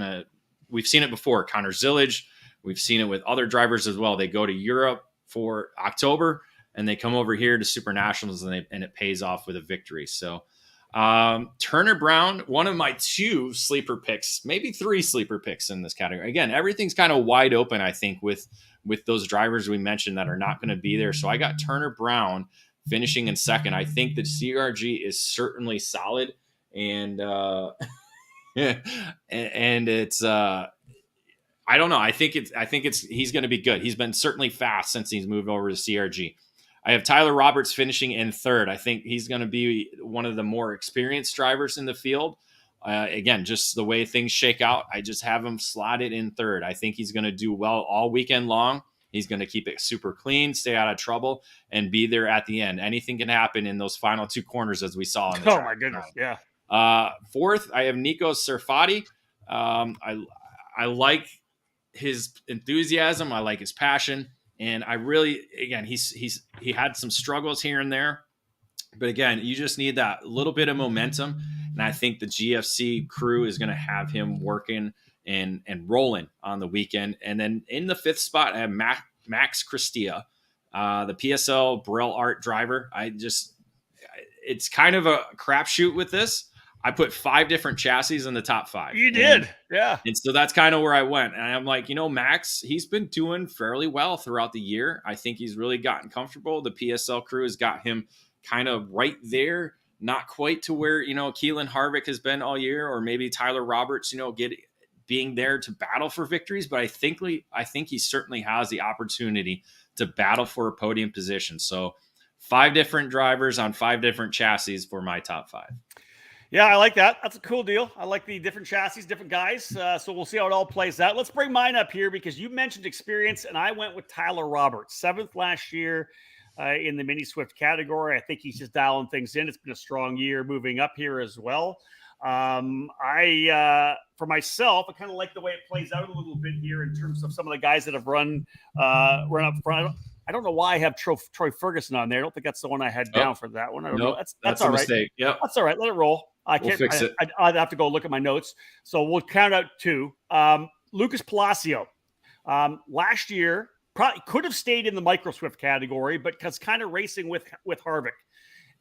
[SPEAKER 2] we've seen it before. Connor Zillage, we've seen it with other drivers as well. They go to Europe for October and they come over here to Super Nationals and it pays off with a victory. So Turner Brown, one of my 2 sleeper picks, maybe 3 sleeper picks in this category. Again, everything's kind of wide open, I think, with those drivers we mentioned that are not going to be there. So I got Turner Brown finishing in second. I think the CRG is certainly solid, and and it's I don't know. I think he's going to be good. He's been certainly fast since he's moved over to CRG. I have Tyler Roberts finishing in third. I think he's going to be one of the more experienced drivers in the field. Again, just the way things shake out, I just have him slotted in third. I think he's going to do well all weekend long. He's going to keep it super clean, stay out of trouble, and be there at the end. Anything can happen in those final 2 corners, as we saw in the track.
[SPEAKER 1] My goodness, yeah.
[SPEAKER 2] Fourth, I have Nico Serfati. I like his enthusiasm. I like his passion. And I really, again, he had some struggles here and there, but again, you just need that little bit of momentum. And I think the GFC crew is going to have him working and rolling on the weekend. And then in the 5th spot, I have Max Christia, the PSL Braille Art driver. It's kind of a crapshoot with this. I put 5 different chassis in the top 5.
[SPEAKER 1] You did. Yeah.
[SPEAKER 2] And so that's kind of where I went. And I'm like, Max, he's been doing fairly well throughout the year. I think he's really gotten comfortable. The PSL crew has got him kind of right there, not quite to where, Keelan Harvick has been all year, or maybe Tyler Roberts, being there to battle for victories. But I think he certainly has the opportunity to battle for a podium position. So 5 different drivers on 5 different chassis for my top 5.
[SPEAKER 1] Yeah, I like that. That's a cool deal. I like the different chassis, different guys. So we'll see how it all plays out. Let's bring mine up here because you mentioned experience, and I went with Tyler Roberts, 7th last year in the Mini Swift category. I think he's just dialing things in. It's been a strong year moving up here as well. For myself, I kind of like the way it plays out a little bit here in terms of some of the guys that have run up front. I don't know why I have Troy Ferguson on there. I don't think that's the one I had down for that one. I don't know. That's all right.
[SPEAKER 2] Mistake. Yep.
[SPEAKER 1] That's all right. Let it roll. We'll fix it. I'd have to go look at my notes. So we'll count out 2. Lucas Palacio. Last year, probably could have stayed in the Micro Swift category, but because kind of racing with Harvick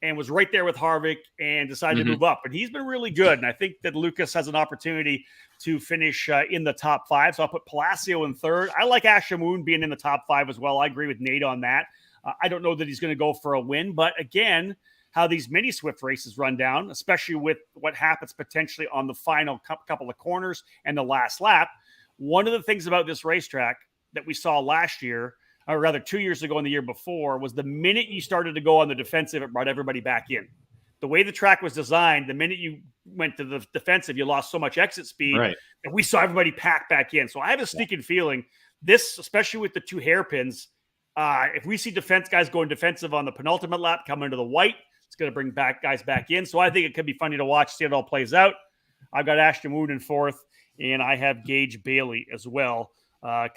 [SPEAKER 1] and was right there with Harvick and decided to move up. And he's been really good. And I think that Lucas has an opportunity to finish in the top 5. So I'll put Palacio in third. I like Ashamoon being in the top 5 as well. I agree with Nate on that. I don't know that he's going to go for a win, but again, how these Mini Swift races run down, especially with what happens potentially on the final couple of corners and the last lap. One of the things about this racetrack that we saw last year, or rather 2 years ago and the year before, was the minute you started to go on the defensive, it brought everybody back in. The way the track was designed, the minute you went to the defensive, you lost so much exit speed, right, and we saw everybody pack back in. So I have a sneaking feeling this, especially with the 2 hairpins, if we see defense guys going defensive on the penultimate lap, coming into the white, it's going to bring guys back in. So I think it could be funny to watch, see how it all plays out. I've got Ashton Wood in 4th, and I have Gage Bailey as well,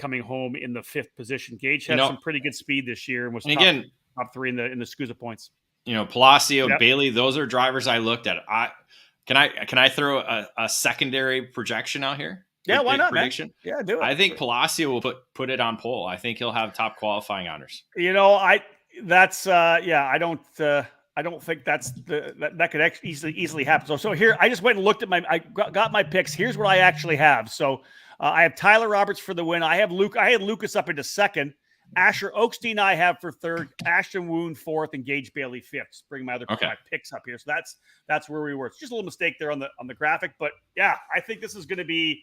[SPEAKER 1] coming home in the 5th position. Gage had some pretty good speed this year and was top 3 in the SKUSA points.
[SPEAKER 2] Palacio, Bailey, those are drivers I looked at. Can I throw a secondary projection out here?
[SPEAKER 1] Yeah, why not,
[SPEAKER 2] prediction?
[SPEAKER 1] Man? Yeah, do it.
[SPEAKER 2] I think Palacio will put it on pole. I think he'll have top qualifying honors.
[SPEAKER 1] I don't think that could easily happen. So here, I just went and looked at I got my picks. Here's what I actually have. So I have Tyler Roberts for the win. I had Lucas up into 2nd. Asher Oakstein I have for 3rd. Ashton Woon 4th, and Gage Bailey 5th. Just bring my other my picks up here. So that's where we were. It's just a little mistake there on the graphic, but yeah, I think this is going to be.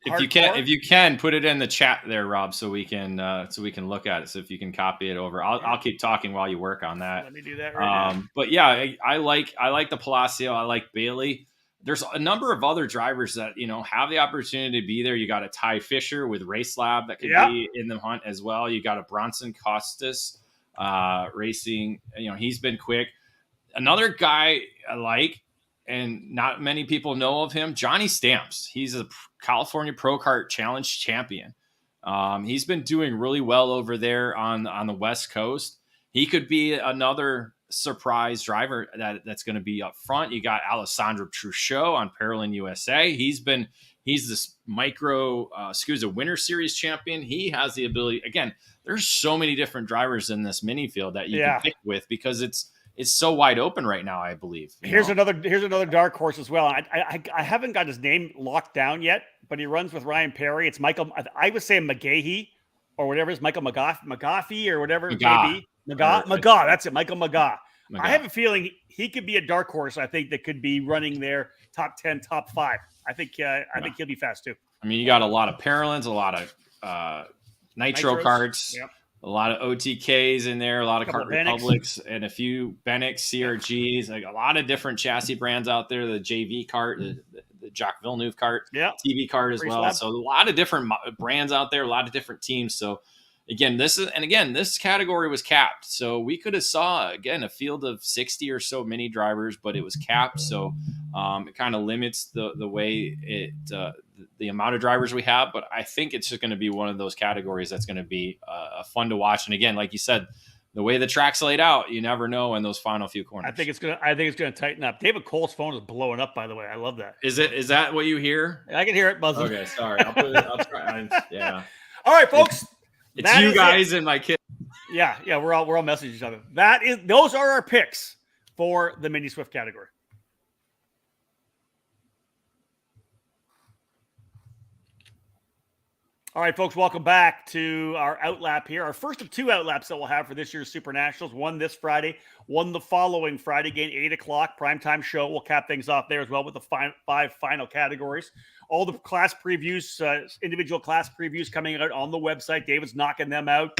[SPEAKER 2] If you can put it in the chat there, Rob, so we can look at it. So if you can copy it over, I'll keep talking while you work on that.
[SPEAKER 1] Let me do that right now.
[SPEAKER 2] But yeah, I like the Palacio. I like Bailey. There's a number of other drivers that have the opportunity to be there. You got a Ty Fisher with Race Lab that could be in the hunt as well. You got a Bronson Costas racing. He's been quick. Another guy I like, and not many people know of him, Johnny Stamps. He's a California Pro Kart Challenge champion. He's been doing really well over there on the West Coast. He could be another surprise driver that's going to be up front. You got Alessandro Truchot on Paralyn USA. He's this micro SKUSA Winter Series champion. He has the ability, again, there's so many different drivers in this mini field that you
[SPEAKER 1] Yeah.
[SPEAKER 2] can pick with, because it's so wide open right now, I believe.
[SPEAKER 1] Here's another dark horse as well. I haven't got his name locked down yet, but he runs with Ryan Perry. It's Michael. I was saying McGahee or whatever. It's Michael McGaffey or whatever it may be. McGaw. That's it. Michael McGaw. I have a feeling he could be a dark horse. I think that could be running there top 10, top 5. I think he'll be fast too.
[SPEAKER 2] I mean, you got a lot of Paralins, a lot of Nitro carts, a lot of OTKs in there, a lot of Kart Republics, and a few Benix, CRGs, like a lot of different chassis brands out there. The JV kart, the Jacques Villeneuve kart, TV kart as well. So a lot of different brands out there, a lot of different teams. So again, this category was capped. So we could have saw, again, a field of 60 or so mini drivers, but it was capped. So it kind of limits the way the amount of drivers we have. But I think it's just going to be one of those categories that's going to be fun to watch. And again, like you said, the way the track's laid out, you never know in those final few corners.
[SPEAKER 1] I think it's gonna tighten up. David Cole's phone is blowing up, by the way. I love that.
[SPEAKER 2] Is that what you hear?
[SPEAKER 1] I can hear it buzzing.
[SPEAKER 2] Okay, sorry. I'll try. Yeah.
[SPEAKER 1] All right, folks.
[SPEAKER 2] It's you guys and my kid.
[SPEAKER 1] Yeah, we're all messaging each other. Those are our picks for the mini Swift category. All right, folks, welcome back to our OutLap here. Our first of 2 OutLaps that we'll have for this year's Super Nationals. One this Friday, one the following Friday, again, 8 o'clock, primetime show. We'll cap things off there as well with the 5 final categories. All the class previews, individual class previews coming out on the website. David's knocking them out.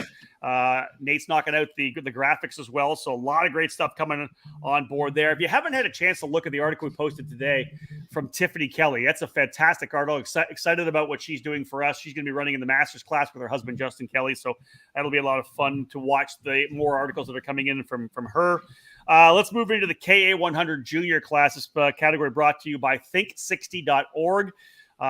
[SPEAKER 1] Nate's knocking out the graphics as well. So a lot of great stuff coming on board there. If you haven't had a chance to look at the article we posted today from Tiffany Kelly, that's a fantastic article. Excited about what she's doing for us. She's going to be running in the master's class with her husband, Justin Kelly. So that'll be a lot of fun to watch the more articles that are coming in from her. Let's move into the KA100 junior class. This category brought to you by think60.org.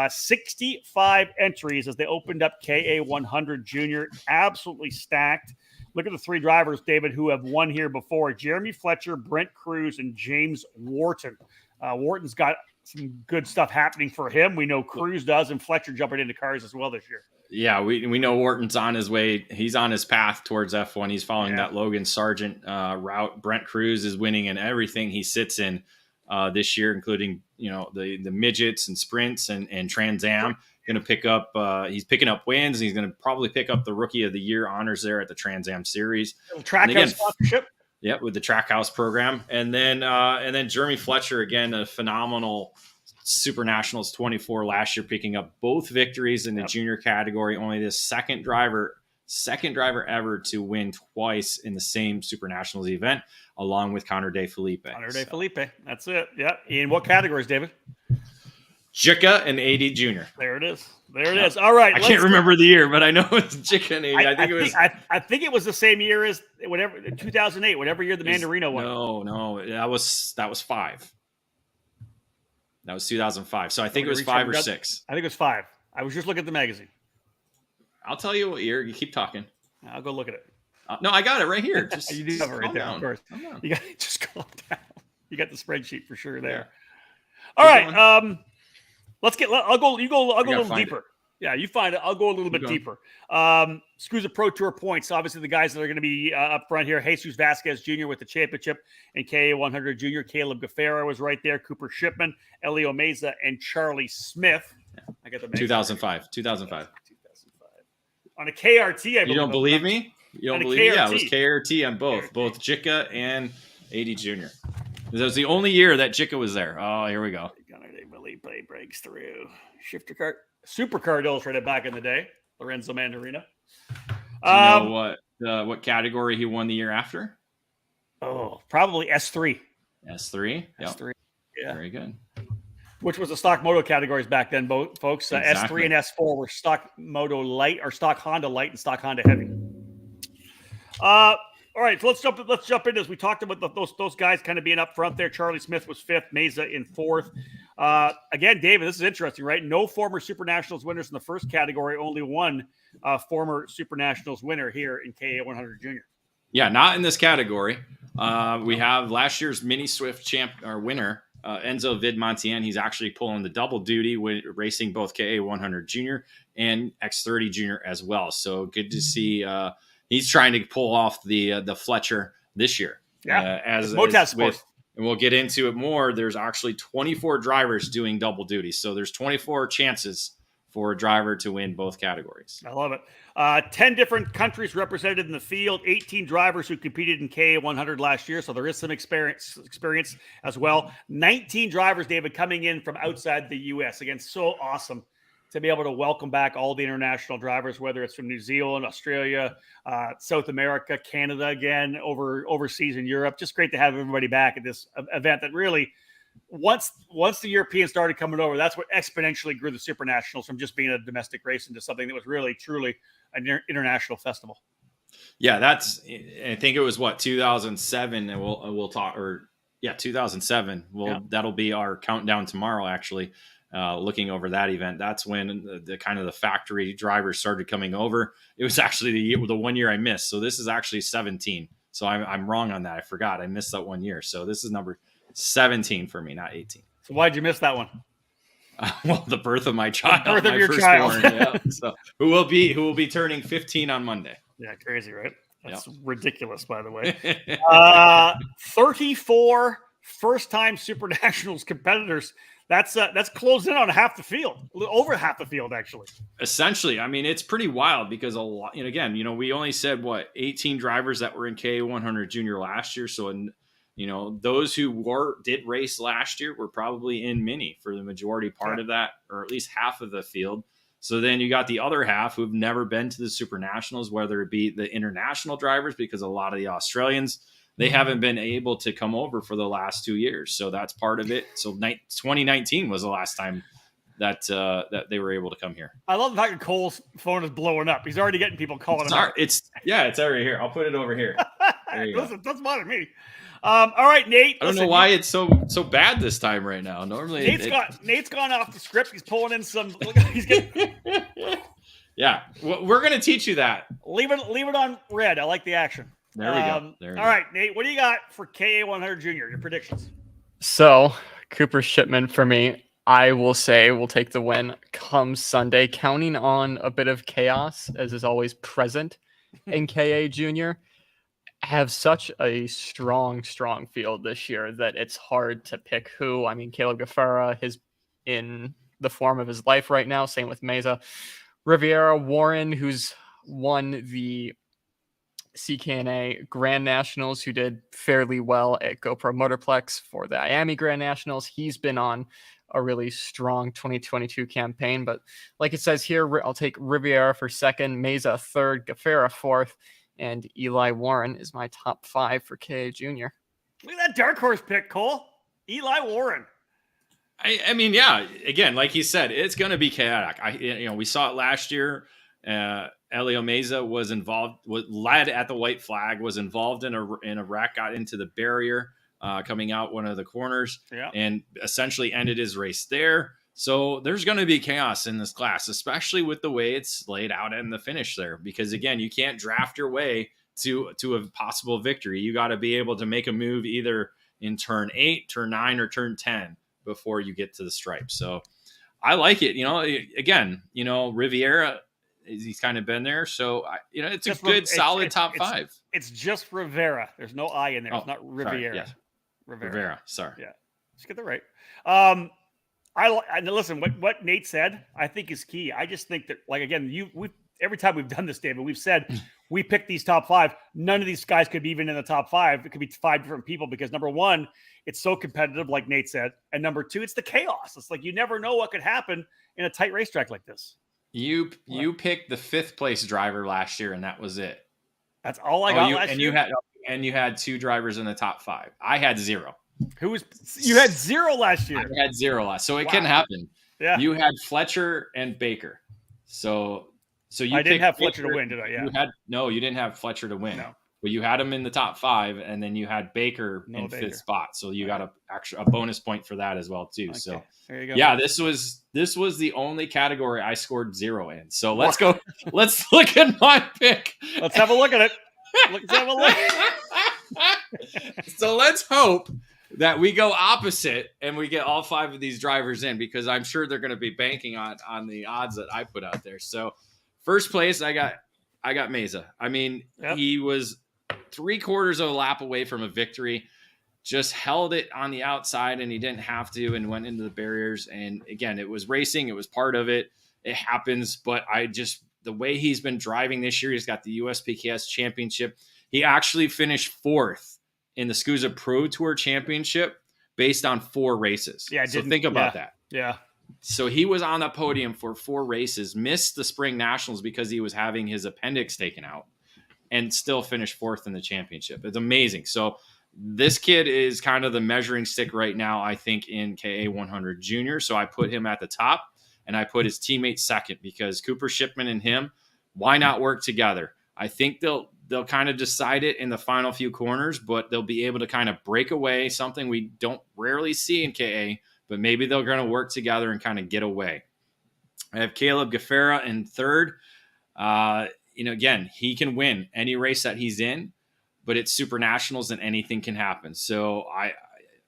[SPEAKER 1] 65 entries as they opened up KA100 Junior. Absolutely stacked. Look at the 3 drivers, David, who have won here before. Jeremy Fletcher, Brent Cruz, and James Wharton. Wharton's got some good stuff happening for him. We know Cruz does, and Fletcher jumping into cars as well this year.
[SPEAKER 2] Yeah, we know Wharton's on his way. He's on his path towards F1. He's following that Logan Sargent route. Brent Cruz is winning in everything he sits in this year, including the midgets and sprints and Trans Am. Going to pick up. He's picking up wins. And he's going to probably pick up the Rookie of the Year honors there at the Trans Am Series.
[SPEAKER 1] Trackhouse sponsorship.
[SPEAKER 2] Yeah, with the Trackhouse program, and then Jeremy Fletcher, again, a phenomenal Super Nationals 24 last year, picking up both victories in the junior category. Only the second driver ever to win twice in the same Super Nationals event, along with Connor De Felipe.
[SPEAKER 1] That's it. Yeah. In what categories, David?
[SPEAKER 2] Jika and AD Junior.
[SPEAKER 1] There it is. All right.
[SPEAKER 2] I can't remember the year, but I know it's Jika and AD.
[SPEAKER 1] I think it was the same year as 2008, whatever year the Mandarino won.
[SPEAKER 2] No, that was 5. That was 2005. So I think it was 5 or 6.
[SPEAKER 1] I think it was 5. I was just looking at the magazine.
[SPEAKER 2] I'll tell you what year. You keep talking.
[SPEAKER 1] I'll go look at it.
[SPEAKER 2] No, I got it right here.
[SPEAKER 1] You do have it right there, of course. You got just calm down. You got the spreadsheet for sure there. Yeah. All right. I'll go a little deeper. Yeah, you find it. I'll go a little bit deeper. SKUSA Pro Tour points. Obviously, the guys that are going to be up front here. Jesus Vasquez Jr. with the championship in KA100 Junior. Caleb Gaffera was right there. Cooper Shipman, Elio Meza, and Charlie Smith. I got the
[SPEAKER 2] 2005.
[SPEAKER 1] On a KRT, I believe.
[SPEAKER 2] You don't believe me? You don't believe me? Yeah, it was KRT on both Jika and AD Junior. That was the only year that Jika was there. Oh, here we go.
[SPEAKER 1] Play breaks through. Shifter kart. Superkart illustrated back in the day. Lorenzo Mandarino.
[SPEAKER 2] Do you know what category he won the year after?
[SPEAKER 1] Oh, probably S3.
[SPEAKER 2] S3? Yep.
[SPEAKER 1] S3. Yeah.
[SPEAKER 2] Very good.
[SPEAKER 1] Which was the stock moto categories back then, folks.
[SPEAKER 2] Exactly.
[SPEAKER 1] S3 and S4 were stock moto light or stock Honda light and stock Honda heavy. All right, so let's jump into this. We talked about those guys kind of being up front there. Charlie Smith was 5th, Meza in 4th. Again, David, this is interesting, right? No former Super Nationals winners in the first category. Only one former Super Nationals winner here in KA100 Junior.
[SPEAKER 2] Yeah, not in this category. We have last year's Mini Swift champ or winner, Enzo Vidmontien. He's actually pulling the double duty with racing both KA100 Junior and X30 Junior as well. So good to see he's trying to pull off the Fletcher this year.
[SPEAKER 1] Yeah,
[SPEAKER 2] as
[SPEAKER 1] Motaz
[SPEAKER 2] with, and we'll get into it more. There's actually 24 drivers doing double duty, so there's 24 chances for a driver to win both categories.
[SPEAKER 1] I love it. 10 different countries represented in the field, 18 drivers who competed in KA100 last year, so there is some experience as well. 19 drivers, David, coming in from outside the U.S. Again, so awesome to be able to welcome back all the international drivers, whether it's from New Zealand, Australia, South America, Canada, again, overseas in Europe. Just great to have everybody back at this event that really, once the Europeans started coming over, that's what exponentially grew the SuperNationals from just being a domestic race into something that was really, truly an international festival.
[SPEAKER 2] Yeah, I think it was 2007, and we'll talk, 2007. That'll be our countdown tomorrow, actually. Looking over that event, that's when the kind of the factory drivers started coming over. It was actually the 1 year I missed. So this is actually 17. So I'm wrong on that. I forgot. I missed that 1 year. So this is number 17 for me, not 18.
[SPEAKER 1] So why'd you miss that one?
[SPEAKER 2] Well, the birth of my child.
[SPEAKER 1] The birth of your child.
[SPEAKER 2] Yeah. So who will be turning 15 on Monday.
[SPEAKER 1] Yeah, crazy, right? That's ridiculous, by the way. 34 first-time SuperNationals competitors. That's closed in on half the field, over half the field, actually. Essentially,
[SPEAKER 2] I mean, it's pretty wild because a lot. And again, we only said 18 drivers that were in KA100 Junior last year. So, those who did race last year were probably in Mini for the majority part of that, or at least half of the field. So then you got the other half who've never been to the SuperNationals, whether it be the international drivers, because a lot of the Australians, they haven't been able to come over for the last 2 years. So that's part of it. So 2019 was the last time that they were able to come here.
[SPEAKER 1] I love the fact that Cole's phone is blowing up. He's already getting people calling him out.
[SPEAKER 2] It's over here. I'll put it over here. There you go.
[SPEAKER 1] Doesn't bother me. All right, Nate.
[SPEAKER 2] I don't know why it's so bad this time right now. Normally,
[SPEAKER 1] Nate's gone off the script. He's pulling in some. He's getting.
[SPEAKER 2] Yeah, we're gonna teach you that.
[SPEAKER 1] Leave it on red. I like the action.
[SPEAKER 2] There we go.
[SPEAKER 1] All right, Nate. What do you got for KA100 Junior? Your predictions?
[SPEAKER 3] So Cooper Shipman for me, I will say will take the win come Sunday, counting on a bit of chaos as is always present in KA Junior. Have such a strong field this year that it's hard to pick who. I mean, Caleb Gaffara is in the form of his life right now. Same with Meza. Riviera, Warren, who's won the CKNA Grand Nationals, who did fairly well at GoPro Motorplex for the Miami Grand Nationals. He's been on a really strong 2022 campaign. But like it says here, I'll take Riviera for second, Meza third, Gaffara fourth, and Eli Warren is my top 5 for KA Junior.
[SPEAKER 1] Look at that dark horse pick, Cole. Eli Warren.
[SPEAKER 2] I mean, yeah. Again, like he said, it's going to be chaotic. We saw it last year. Elio Meza was involved, led at the white flag, was involved in a wreck, got into the barrier, coming out one of the corners, and essentially ended his race there. So there's going to be chaos in this class, especially with the way it's laid out in the finish there. Because again, you can't draft your way to a possible victory. You got to be able to make a move either in turn 8, turn 9, or turn 10 before you get to the stripe. So I like it. Again, Riviera, he's kind of been there. So it's just a good, solid top 5.
[SPEAKER 1] It's just Rivera. There's no I in there. It's not Riviera.
[SPEAKER 2] Sorry, yeah. Rivera. Sorry.
[SPEAKER 1] Yeah. Let's get that right. I listen. What Nate said, I think is key. I just think that, every time we've done this, David, we've said we picked these top 5. None of these guys could be even in the top 5. It could be 5 different people because number 1, it's so competitive, like Nate said, and number 2, it's the chaos. It's like you never know what could happen in a tight racetrack like this.
[SPEAKER 2] You picked the 5th place driver last year, and that was it.
[SPEAKER 1] That's all I got last year.
[SPEAKER 2] You had 2 drivers in the top 5. I had 0.
[SPEAKER 1] You had 0 last year.
[SPEAKER 2] I had 0 last, so it can happen. Yeah. You had Fletcher and Baker. So I
[SPEAKER 1] didn't have Fletcher to win, did I? Yeah.
[SPEAKER 2] You didn't have Fletcher to win.
[SPEAKER 1] No.
[SPEAKER 2] But you had him in the top 5, and then you had Baker in 5th spot. So you got a bonus point for that as well too. Okay. So
[SPEAKER 1] there you go.
[SPEAKER 2] Yeah, this was the only category I scored 0 in. So let's go. Let's look at my pick.
[SPEAKER 1] Let's have a look at it. Let's have a look.
[SPEAKER 2] So let's hope that we go opposite and we get all 5 of these drivers in, because I'm sure they're going to be banking on the odds that I put out there. So first place, I got Mesa. I mean, he was 3/4 of a lap away from a victory, just held it on the outside, and he didn't have to, and went into the barriers. And again, it was racing. It was part of it. It happens. But the way he's been driving this year, he's got the USPKS championship. He actually finished 4th in the SKUSA Pro Tour Championship based on 4 races. Yeah, so think about that.
[SPEAKER 1] Yeah.
[SPEAKER 2] So he was on the podium for 4 races, missed the Spring Nationals because he was having his appendix taken out, and still finished 4th in the championship. It's amazing. So this kid is kind of the measuring stick right now, I think, in KA100 Junior. So I put him at the top, and I put his teammate second, because Cooper Shipman and him, why not work together? I think they'll kind of decide it in the final few corners, but they'll be able to kind of break away, something we don't rarely see in KA, but maybe they're going to work together and kind of get away. I have Caleb Gaffera in third. Again, he can win any race that he's in, but it's SuperNationals and anything can happen. So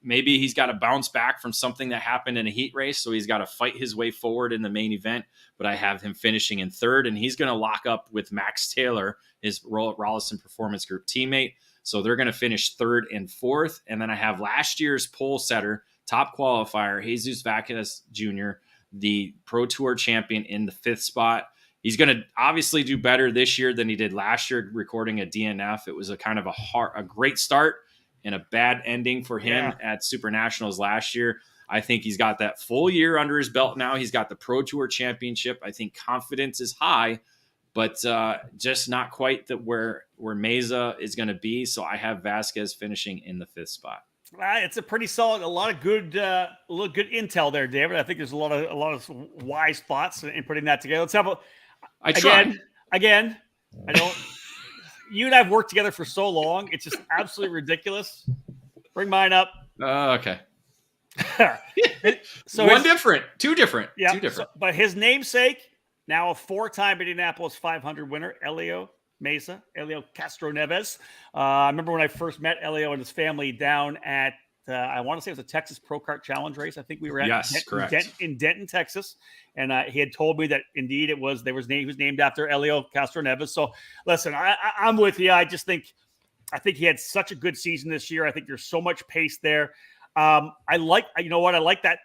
[SPEAKER 2] maybe he's got to bounce back from something that happened in a heat race, so he's got to fight his way forward in the main event. But I have him finishing in third, and he's going to lock up with Max Taylor, his Rollison Performance Group teammate. So they're going to finish third and fourth. And then I have last year's pole setter, top qualifier, Jesus Vazquez Jr., the Pro Tour champion, in the 5th spot. He's going to obviously do better this year than he did last year, recording a DNF. It was a kind of a great start and a bad ending for him at SuperNationals last year. I think he's got that full year under his belt now. He's got the Pro Tour championship. I think confidence is high, but just not quite where Mesa is going to be. So I have Vazquez finishing in the 5th spot.
[SPEAKER 1] It's a pretty solid, a lot of good intel there, David. I think there's a lot of wise thoughts in putting that together. Let's have a. Again, I don't. You and I have worked together for so long; it's just absolutely ridiculous. Bring mine up.
[SPEAKER 2] Okay.
[SPEAKER 1] So
[SPEAKER 2] two different.
[SPEAKER 1] But his namesake, now a 4-time Indianapolis 500 winner, Elio Castro Neves. I remember when I first met Elio and his family down at, I want to say it was a Texas Pro Kart Challenge race. I think we were at in Denton, Texas. And he had told me that indeed he was named after Elio Castro Neves. So listen, I'm with you. I think he had such a good season this year. I think there's so much pace there. I like that.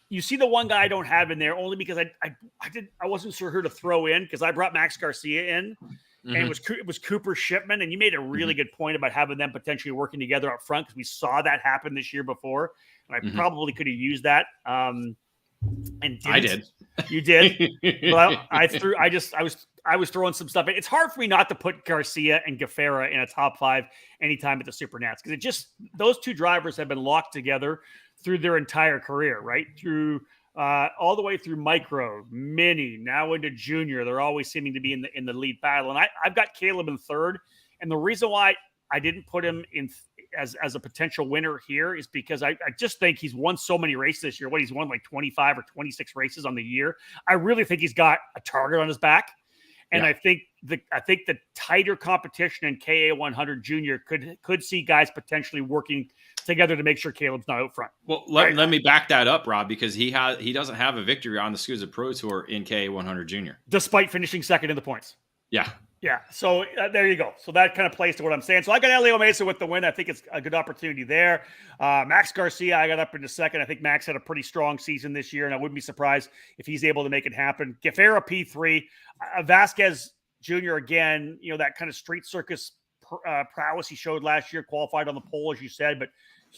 [SPEAKER 1] You see the one guy I don't have in there only because I wasn't sure who to throw in, because I brought Max Garcia in. Mm-hmm. And it was Cooper Shipman, and you made a really good point about having them potentially working together up front, because we saw that happen this year before, and I probably could have used that. And
[SPEAKER 2] I did.
[SPEAKER 1] You did. Well, I was throwing some stuff in. It's hard for me not to put Garcia and Gaffera in a top 5 anytime at the SuperNats, because those two drivers have been locked together through their entire career, right? Through all the way through micro, mini, now into junior. They're always seeming to be in the lead battle. And I've got Caleb in third. And the reason why I didn't put him in as a potential winner here is because I just think he's won so many races this year. He's won like 25 or 26 races on the year. I really think he's got a target on his back. And I think the tighter competition in KA100 Junior could see guys potentially working together to make sure Caleb's not out front.
[SPEAKER 2] Well, let me back that up, Rob, because he doesn't have a victory on the SKUSA Pro Tour in KA100 Junior,
[SPEAKER 1] despite finishing second in the points.
[SPEAKER 2] Yeah.
[SPEAKER 1] So there you go. So that kind of plays to what I'm saying. So I got Elio Mesa with the win. I think it's a good opportunity there. Max Garcia, I got up into second. I think Max had a pretty strong season this year, and I wouldn't be surprised if he's able to make it happen. Gaffera P3, Vazquez Jr. again. That kind of street circus prowess he showed last year. Qualified on the pole, as you said, but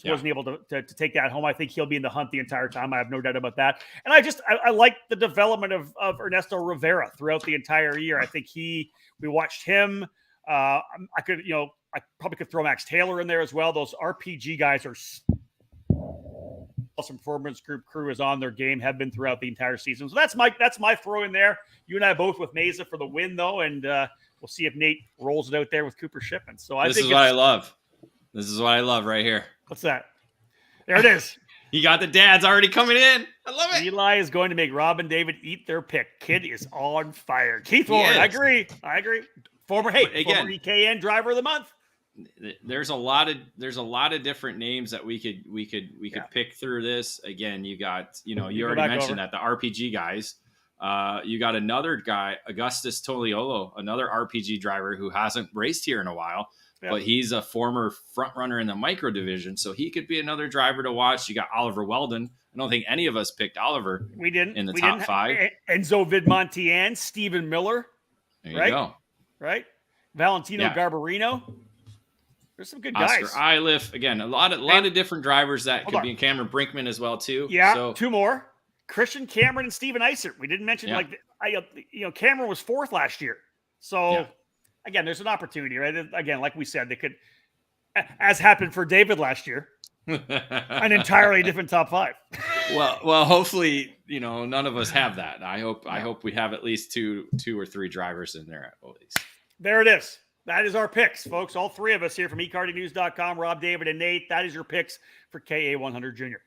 [SPEAKER 1] wasn't able to take that home. I think he'll be in the hunt the entire time. I have no doubt about that. And I like the development of Ernesto Rivera throughout the entire year. I think we watched him. I probably could throw Max Taylor in there as well. Those RPG guys are awesome. Performance Group crew is on their game, have been throughout the entire season. So that's my throw in there. You and I both with Mesa for the win, though, and we'll see if Nate rolls it out there with Cooper Shipman. So
[SPEAKER 2] this is what I love. This is what I love right here.
[SPEAKER 1] What's that? There it is.
[SPEAKER 2] You got the dads already coming in. I love it.
[SPEAKER 1] Eli is going to make Rob and David eat their pick. Kid is on fire. Keith Ward, I agree. Former EKN driver of the month.
[SPEAKER 2] there's a lot of different names that we could pick through this. Again, you got, you already mentioned that the RPG guys. You got another guy, Augustus Toliolo, another RPG driver who hasn't raced here in a while, but he's a former front runner in the micro division, so he could be another driver to watch. You got Oliver Weldon. I don't think any of us picked Oliver.
[SPEAKER 1] We didn't
[SPEAKER 2] in the top 5.
[SPEAKER 1] Enzo Vidmontian, Stephen Miller.
[SPEAKER 2] There you go.
[SPEAKER 1] Right? Valentino Garbarino. There's some good guys.
[SPEAKER 2] Oscar Iliff. Again, a lot of different drivers that could be in. Cameron Brinkman as well too.
[SPEAKER 1] Yeah, so, 2 more. Christian Cameron and Steven Eisert. We didn't mention Cameron was 4th last year. So again, there's an opportunity, right? Again, like we said, they could, as happened for David last year, an entirely different top 5.
[SPEAKER 2] Well, hopefully, none of us have that. I hope we have at least two or three drivers in there at least.
[SPEAKER 1] There it is. That is our picks, folks. All 3 of us here from eKartingNews.com, Rob, David, and Nate. That is your picks for KA100 Junior.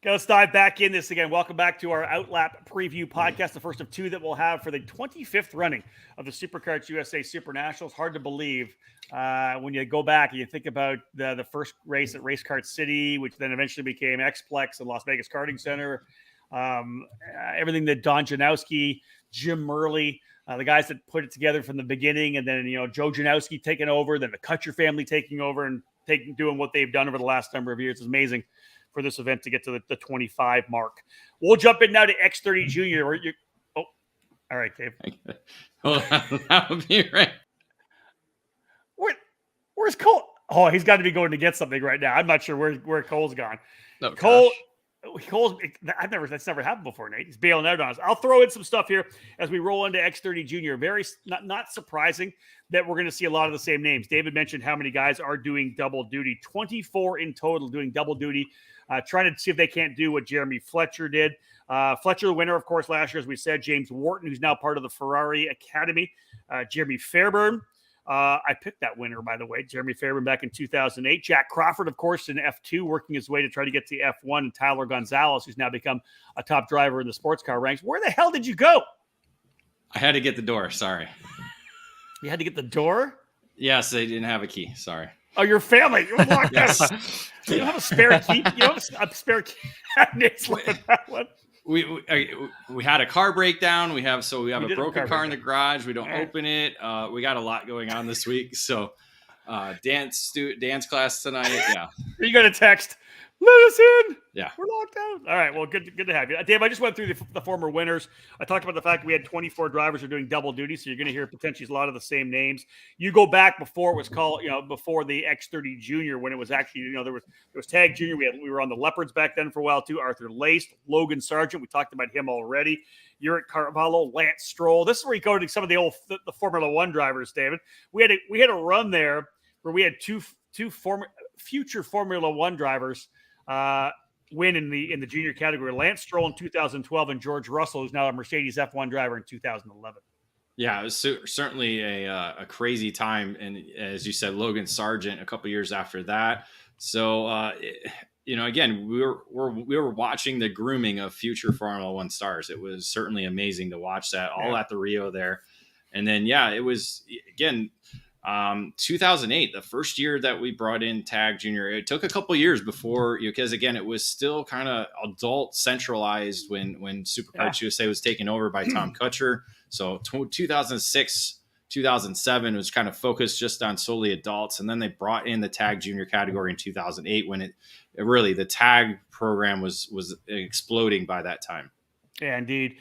[SPEAKER 1] Okay, let's dive back in this again. Welcome back to our OutLap preview podcast, the first of 2 that we'll have for the 25th running of the Superkarts USA SuperNationals. Hard to believe when you go back and you think about the first race at Race Kart City, which then eventually became Xplex and Las Vegas Karting Center. Everything that Don Janowski, Jim Murley, the guys that put it together from the beginning, and then Joe Janowski taking over, then the Kutcher family taking over and doing what they've done over the last number of years. It's amazing for this event to get to the 25 mark. We'll jump in now to X30 Junior. All right, Dave.
[SPEAKER 2] Hold on, that would be right.
[SPEAKER 1] Where's Cole? Oh, he's got to be going to get something right now. I'm not sure where Cole's gone.
[SPEAKER 2] No,
[SPEAKER 1] Cole's. That's never happened before, Nate. He's bailing out on us. I'll throw in some stuff here as we roll into X30 Junior. Very not surprising that we're going to see a lot of the same names. David mentioned how many guys are doing double duty. 24 in total doing double duty. Trying to see if they can't do what Jeremy Fletcher did. Fletcher, the winner, of course, last year, as we said. James Wharton, who's now part of the Ferrari Academy. Jeremy Fairburn. I picked that winner, by the way, Jeremy Fairburn, back in 2008. Jack Crawford, of course, in F2, working his way to try to get to F1. And Tyler Gonzalez, who's now become a top driver in the sports car ranks. Where the hell did you go?
[SPEAKER 2] I had to get the door. Sorry.
[SPEAKER 1] You had to get the door?
[SPEAKER 2] Yes, they didn't have a key. Sorry.
[SPEAKER 1] Oh, your family. You're locked
[SPEAKER 2] yes.
[SPEAKER 1] out. You don't have a spare key? You don't have a spare key? Nate's looking at that one.
[SPEAKER 2] We had a car breakdown. We have a broken car in the garage. We don't open it. We got a lot going on this week. So dance class tonight. Yeah.
[SPEAKER 1] You got a text. Let us in.
[SPEAKER 2] Yeah.
[SPEAKER 1] We're locked out. All right. Well, good to have you. Dave, I just went through the former winners. I talked about the fact that we had 24 drivers who are doing double duty. So you're going to hear potentially a lot of the same names. You go back before it was called, before the X30 Junior, when it was actually, there was Tag Junior. We were on the Leopards back then for a while too. Arthur Laced, Logan Sargent. We talked about him already. Uric Carvalho, Lance Stroll. This is where you go to some of the Formula One drivers, David. We had a run there where we had two future Formula One drivers win in the junior category. Lance Stroll in 2012 and George Russell, who's now a Mercedes F1 driver, in 2011.
[SPEAKER 2] Yeah, it was certainly a crazy time. And as you said, Logan Sargent a couple years after that. So, again, we were watching the grooming of future Formula One stars. It was certainly amazing to watch that all at the Rio there. And then, it was, again, 2008, the first year that we brought in Tag Junior. It took a couple years before, because again, it was still kind of adult centralized when Superkarts USA was taken over by Tom Kutcher. So 2006, 2007 was kind of focused just on solely adults. And then they brought in the Tag Junior category in 2008 when it really, the tag program was exploding by that time.
[SPEAKER 1] Yeah, indeed.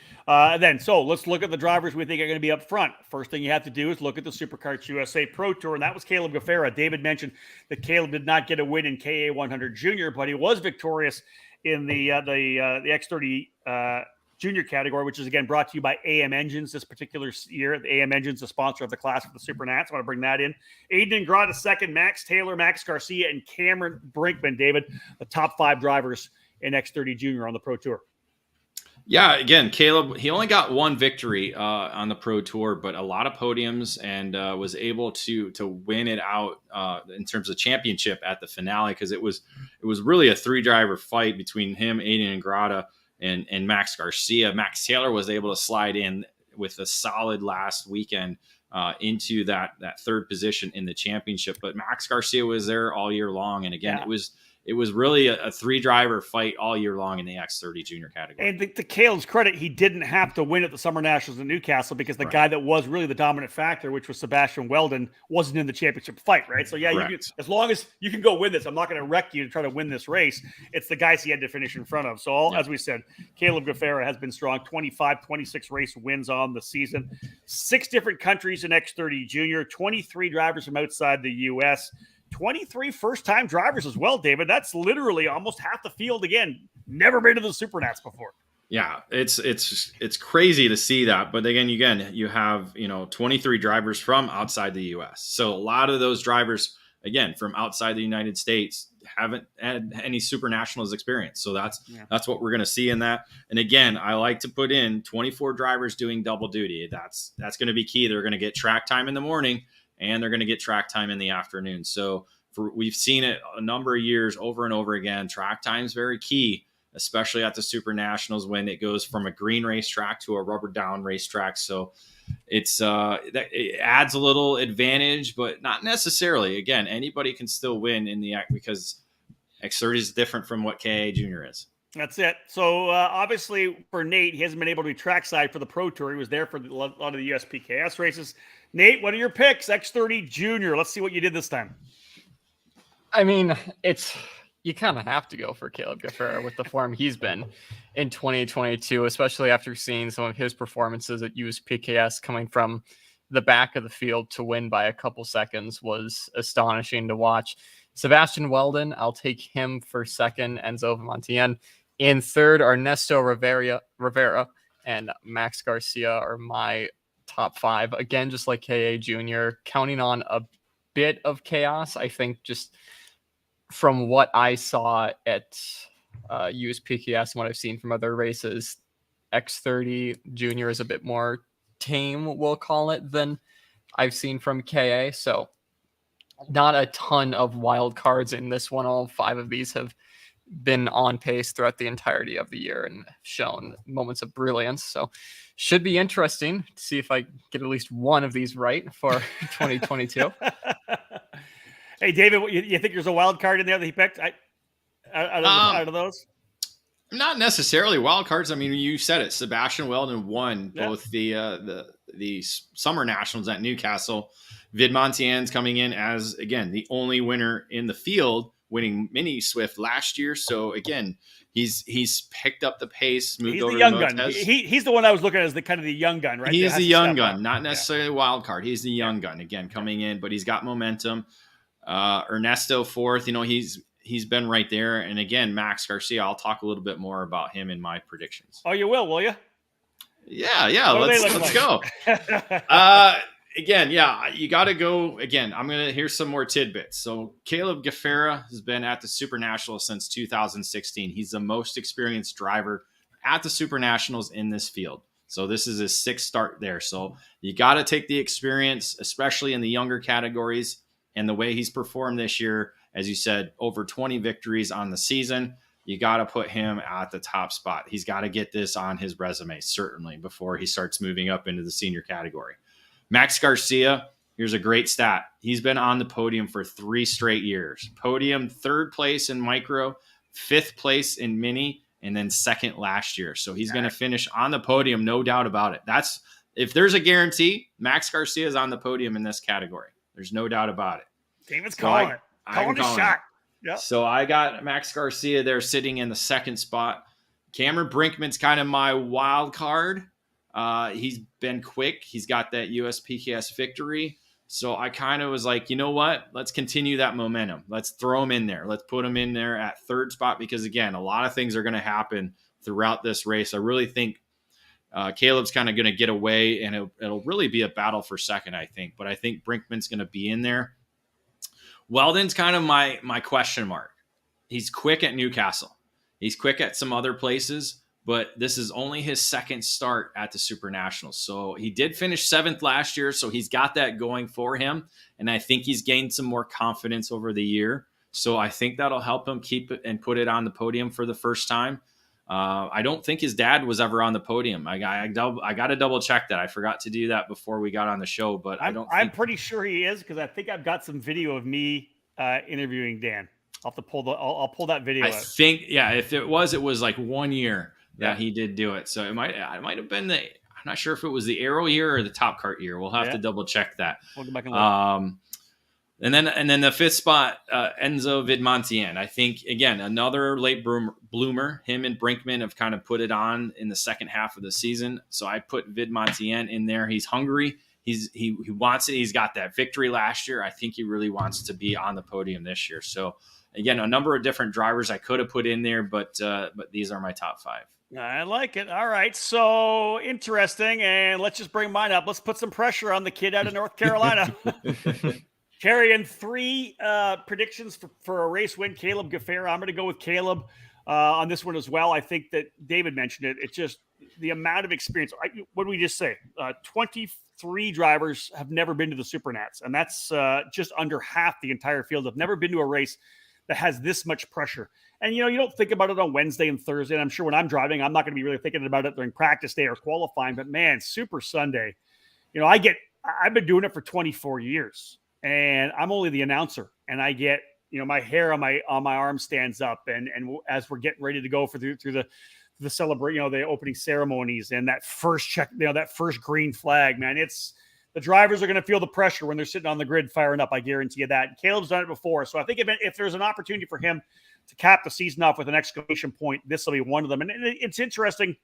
[SPEAKER 1] So let's look at the drivers we think are going to be up front. First thing you have to do is look at the Superkarts USA Pro Tour, and that was Caleb Gaffera. David mentioned that Caleb did not get a win in KA100 Junior, but he was victorious in the X30 Junior category, which is, again, brought to you by AM Engines this particular year. The AM Engines, the sponsor of the class for the SuperNats. I want to bring that in. Aiden Ingrata second, Max Taylor, Max Garcia, and Cameron Brinkman, David, the top 5 drivers in X30 Junior on the Pro Tour.
[SPEAKER 2] Yeah, again, Caleb, he only got one victory on the Pro Tour, but a lot of podiums, and was able to win it out in terms of championship at the finale, because it was really a 3-driver fight between him, Aiden Ingrata, and Max Garcia. Max Taylor was able to slide in with a solid last weekend into that third position in the championship. But Max Garcia was there all year long, and again, it was really a 3-driver fight all year long in the X30 junior category.
[SPEAKER 1] And to Caleb's credit, he didn't have to win at the Summer Nationals in Newcastle because the guy that was really the dominant factor, which was Sebastian Weldon, wasn't in the championship fight, right? So, yeah, as long as you can go win this, I'm not going to wreck you to try to win this race. It's the guys he had to finish in front of. So, as we said, Caleb Gaffera has been strong, 25, 26 race wins on the season, 6 different countries in X30 Junior, 23 drivers from outside the U.S., 23 first-time drivers as well, David. That's literally almost half the field again. Never been to the Supernats before.
[SPEAKER 2] Yeah, it's crazy to see that. But again, you have 23 drivers from outside the U.S. So a lot of those drivers, again, from outside the United States, haven't had any Supernationals experience. So that's what we're going to see in that. And again, I like to put in 24 drivers doing double duty. That's going to be key. They're going to get track time in the morning, and they're going to get track time in the afternoon. So we've seen it a number of years over and over again. Track time is very key, especially at the Supernationals when it goes from a green racetrack to a rubber down racetrack. So it adds a little advantage, but not necessarily. Again, anybody can still win in the act because X30 is different from what KA Junior is.
[SPEAKER 1] That's it. So obviously for Nate, he hasn't been able to be trackside for the Pro Tour. He was there for a lot of the USPKS races. Nate, what are your picks? X30 Junior. Let's see what you did this time.
[SPEAKER 3] I mean, you kind of have to go for Caleb Gaffera with the form he's been in 2022, especially after seeing some of his performances at USPKS coming from the back of the field to win by a couple seconds was astonishing to watch. Sebastian Weldon, I'll take him for second, Enzo Montien. In third, Ernesto Rivera and Max Garcia are my top 5. Again, just like KA Junior, counting on a bit of chaos. I think just from what I saw at USPKS and what I've seen from other races, X30 Junior is a bit more tame, we'll call it, than I've seen from KA. So not a ton of wild cards in this one. All 5 of these have been on pace throughout the entirety of the year and shown moments of brilliance. So should be interesting to see if I get at least one of these right for 2022.
[SPEAKER 1] Hey, David, you think there's a wild card in there that he picked out of those?
[SPEAKER 2] Not necessarily wild cards. I mean, you said it. Sebastian Weldon won both the Summer Nationals at Newcastle. Vid Montien's coming in as, again, the only winner in the field, winning Mini Swift last year. So again, he's picked up the pace, moved
[SPEAKER 1] he's
[SPEAKER 2] over
[SPEAKER 1] the young
[SPEAKER 2] to
[SPEAKER 1] gun. He's the one I was looking at as the kind of the young gun, right?
[SPEAKER 2] He is the young gun, not necessarily a wild card. He's the young gun again coming in, but he's got momentum. Ernesto fourth, he's been right there. And again, Max Garcia, I'll talk a little bit more about him in my predictions.
[SPEAKER 1] Oh, you will you?
[SPEAKER 2] Yeah. Let's go. Again, you got to go. Again, here's some more tidbits. So Caleb Gaffera has been at the Supernationals since 2016. He's the most experienced driver at the Supernationals in this field. So this is his 6th start there. So you got to take the experience, especially in the younger categories, and the way he's performed this year. As you said, over 20 victories on the season. You got to put him at the top spot. He's got to get this on his resume, certainly, before he starts moving up into the senior category. Max Garcia, here's a great stat. He's been on the podium for 3 straight years. Podium, 3rd place in micro, 5th place in mini, and then 2nd last year. So he's going to finish on the podium, no doubt about it. If there's a guarantee, Max Garcia is on the podium in this category. There's no doubt about it.
[SPEAKER 1] David's calling it. Calling the shot.
[SPEAKER 2] Yep. So I got Max Garcia there sitting in the 2nd spot. Cameron Brinkman's kind of my wild card. He's been quick. He's got that USPKS victory. So I kind of was like, you know what? Let's continue that momentum. Let's throw him in there. Let's put him in there at 3rd spot because, again, a lot of things are going to happen throughout this race. I really think Caleb's kind of going to get away, and it'll really be a battle for 2nd, I think. But I think Brinkman's going to be in there. Weldon's kind of my question mark. He's quick at Newcastle. He's quick at some other places, but this is only his 2nd start at the Supernationals. So he did finish 7th last year, so he's got that going for him. And I think he's gained some more confidence over the year. So I think that'll help him keep it and put it on the podium for the first time. I don't think his dad was ever on the podium. I got to double check that. I forgot to do that before we got on the show, but
[SPEAKER 1] I'm pretty sure he is, because I think I've got some video of me interviewing Dan. I'll have to I'll pull that video out.
[SPEAKER 2] I think, yeah, if it was like 1 year that he did do it. So it might have been I'm not sure if it was the Aero year or the Top Kart year. We'll have to double check that.
[SPEAKER 1] We'll go back and look.
[SPEAKER 2] And then the fifth spot, Enzo Vidmontien. I think, again, another late bloomer. Him and Brinkman have kind of put it on in the second half of the season. So I put Vidmontien in there. He's hungry. He wants it. He's got that victory last year. I think he really wants to be on the podium this year. So again, a number of different drivers I could have put in there, but these are my top 5.
[SPEAKER 1] I like it. All right. So interesting. And let's just bring mine up. Let's put some pressure on the kid out of North Carolina. Carrying 3 predictions for a race win, Caleb Gaffera. I'm going to go with Caleb on this one as well. I think that David mentioned it. It's just the amount of experience. What did we just say? 23 drivers have never been to the SuperNats, and that's just under half the entire field. Have never been to a race that has this much pressure. And, you don't think about it on Wednesday and Thursday. And I'm sure when I'm driving, I'm not going to be really thinking about it during practice day or qualifying. But, man, Super Sunday, I've been doing it for 24 years. And I'm only the announcer, and I get, my hair on my arm stands up, and as we're getting ready to go through the celebrate, the opening ceremonies and that first check, that first green flag, man, the drivers are going to feel the pressure when they're sitting on the grid firing up. I guarantee you that. And Caleb's done it before, so I think if there's an opportunity for him to cap the season off with an exclamation point, this will be one of them. And it's interesting.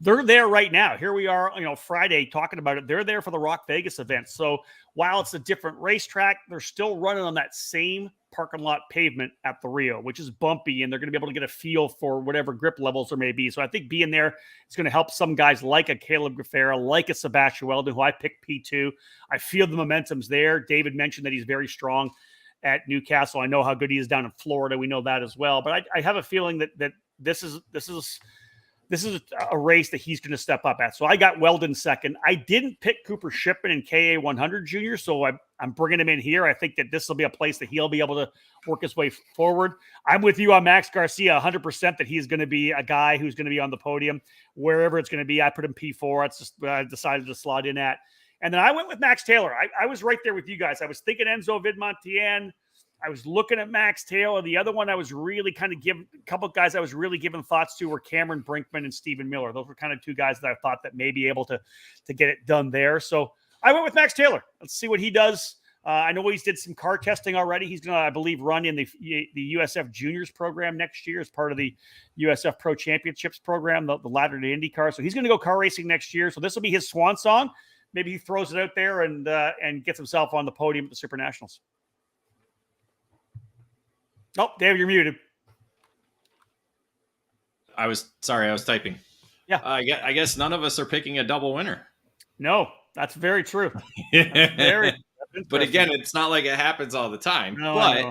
[SPEAKER 1] They're there right now. Here we are, Friday talking about it. They're there for the Rock Vegas event. So while it's a different racetrack, they're still running on that same parking lot pavement at the Rio, which is bumpy, and they're going to be able to get a feel for whatever grip levels there may be. So I think being there is going to help some guys like a Caleb Gaffera, like a Sebastian Weldon, who I picked P2. I feel the momentum's there. David mentioned that he's very strong at Newcastle. I know how good he is down in Florida. We know that as well. But I have a feeling that this is a race that he's going to step up at. So I got Weldon second. I didn't pick Cooper Shipman in KA100 Junior, so I'm bringing him in here. I think that this will be a place that he'll be able to work his way forward. I'm with you on Max Garcia 100% that he's going to be a guy who's going to be on the podium wherever it's going to be. I put him P4. That's just what I decided to slot in at. And then I went with Max Taylor. I was right there with you guys. I was thinking Enzo Vidmontien. I was looking at Max Taylor. The other one I was really kind of giving – a couple of guys I was really giving thoughts to were Cameron Brinkman and Stephen Miller. Those were kind of 2 guys that I thought that may be able to get it done there. So I went with Max Taylor. Let's see what he does. I know he's did some car testing already. He's going to, I believe, run in the USF Juniors program next year as part of the USF Pro Championships program, the ladder to IndyCar. So he's going to go car racing next year. So this will be his swan song. Maybe he throws it out there and gets himself on the podium at the Super Nationals. Oh, David, you're muted.
[SPEAKER 2] I was typing.
[SPEAKER 1] Yeah.
[SPEAKER 2] I guess none of us are picking a double winner.
[SPEAKER 1] No, that's very true. That's
[SPEAKER 2] but again, it's not like it happens all the time.
[SPEAKER 1] No,